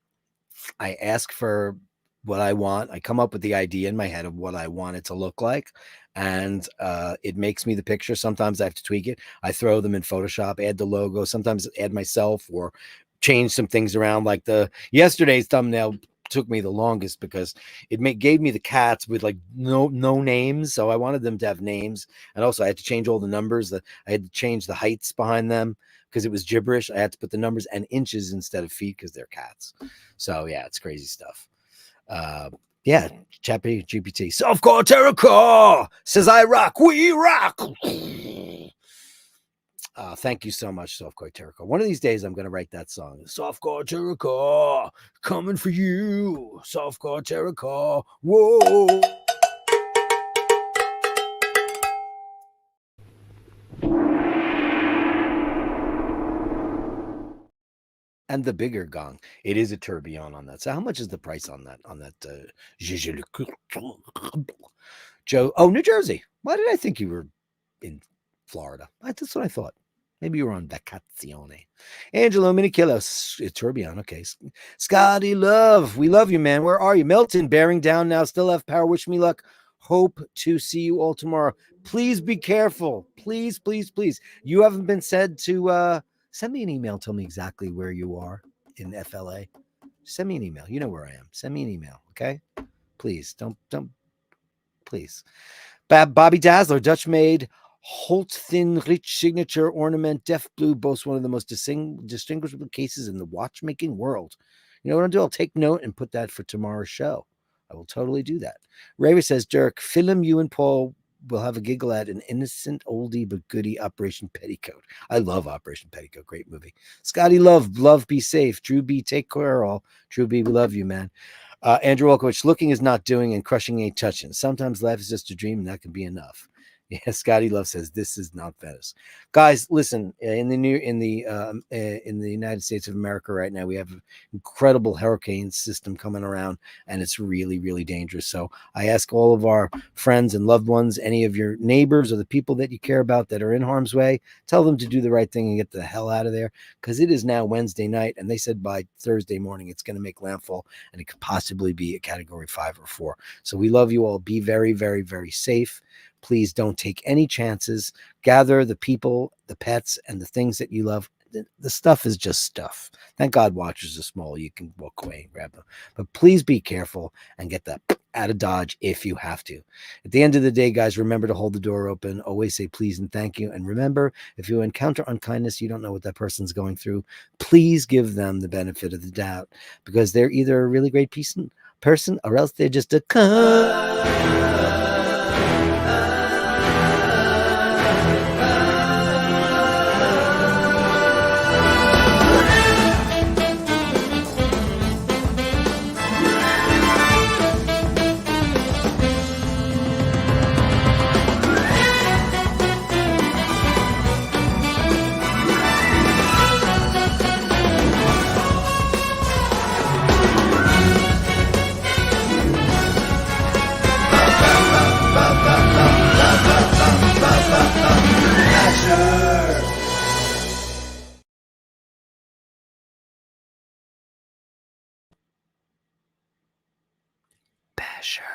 I ask for what I want. I come up with the idea in my head of what I want it to look like, and it makes me the picture. Sometimes I have to tweak it. I throw them in Photoshop, add the logo, sometimes add myself or change some things around. Like yesterday's thumbnail took me the longest because it gave me the cats with like no names, so I wanted them to have names, and also I had to change all the numbers. I had to change the heights behind them because it was gibberish. I had to put the numbers and inches instead of feet because they're cats. So yeah, it's crazy stuff. Yeah, ChatGPT. Softcore Terracore says I rock, we rock. Thank you so much, Softcore Terracore. One of these days I'm gonna write that song. Softcore Terracore, coming for you. Softcore Terracore. Whoa. And the bigger gong. It is a tourbillon on that. So how much is the price on that? Joe, New Jersey. Why did I think you were in Florida? That's what I thought. Maybe you were on vacazione. Angelo Minikilos, tourbillon. Okay. Scotty Love, we love you, man. Where are you? Milton, bearing down now. Still have power. Wish me luck. Hope to see you all tomorrow. Please be careful. Please, please, please. You haven't been said to send me an email. Tell me exactly where you are in FLA. Send me an email. You know where I am. Send me an email. Okay. Please don't, please. Bobby Dazzler, Dutch made Holt thin rich signature ornament, Def Blue boasts one of the most distinguishable cases in the watchmaking world. You know what I'll do? I'll take note and put that for tomorrow's show. I will totally do that. Raver says, Dirk, film you and Paul will have a giggle at an innocent oldie but goodie Operation Petticoat. I love Operation Petticoat. Great movie. Scotty Love, be safe. Drew B, take care all. Drew B, we love you, man. Andrew Wolkowicz, looking is not doing and crushing ain't touching. Sometimes life is just a dream and that can be enough. Yeah, Scotty Love says this is not Venice. Guys, listen, in the United States of America right now, we have an incredible hurricane system coming around, and it's really, really dangerous. So I ask all of our friends and loved ones, any of your neighbors or the people that you care about that are in harm's way, tell them to do the right thing and get the hell out of there, because it is now Wednesday night, and they said by Thursday morning it's going to make landfall, and it could possibly be a Category 5 or 4. So we love you all. Be very, very, very safe. Please don't take any chances. Gather the people, the pets, and the things that you love. The stuff is just stuff. Thank God watchers are small. You can walk away and grab them. But please be careful and get that out of Dodge if you have to. At the end of the day, guys, remember to hold the door open. Always say please and thank you. And remember, if you encounter unkindness, you don't know what that person's going through, please give them the benefit of the doubt, because they're either a really great person or else they're just a cunt. Ibashers.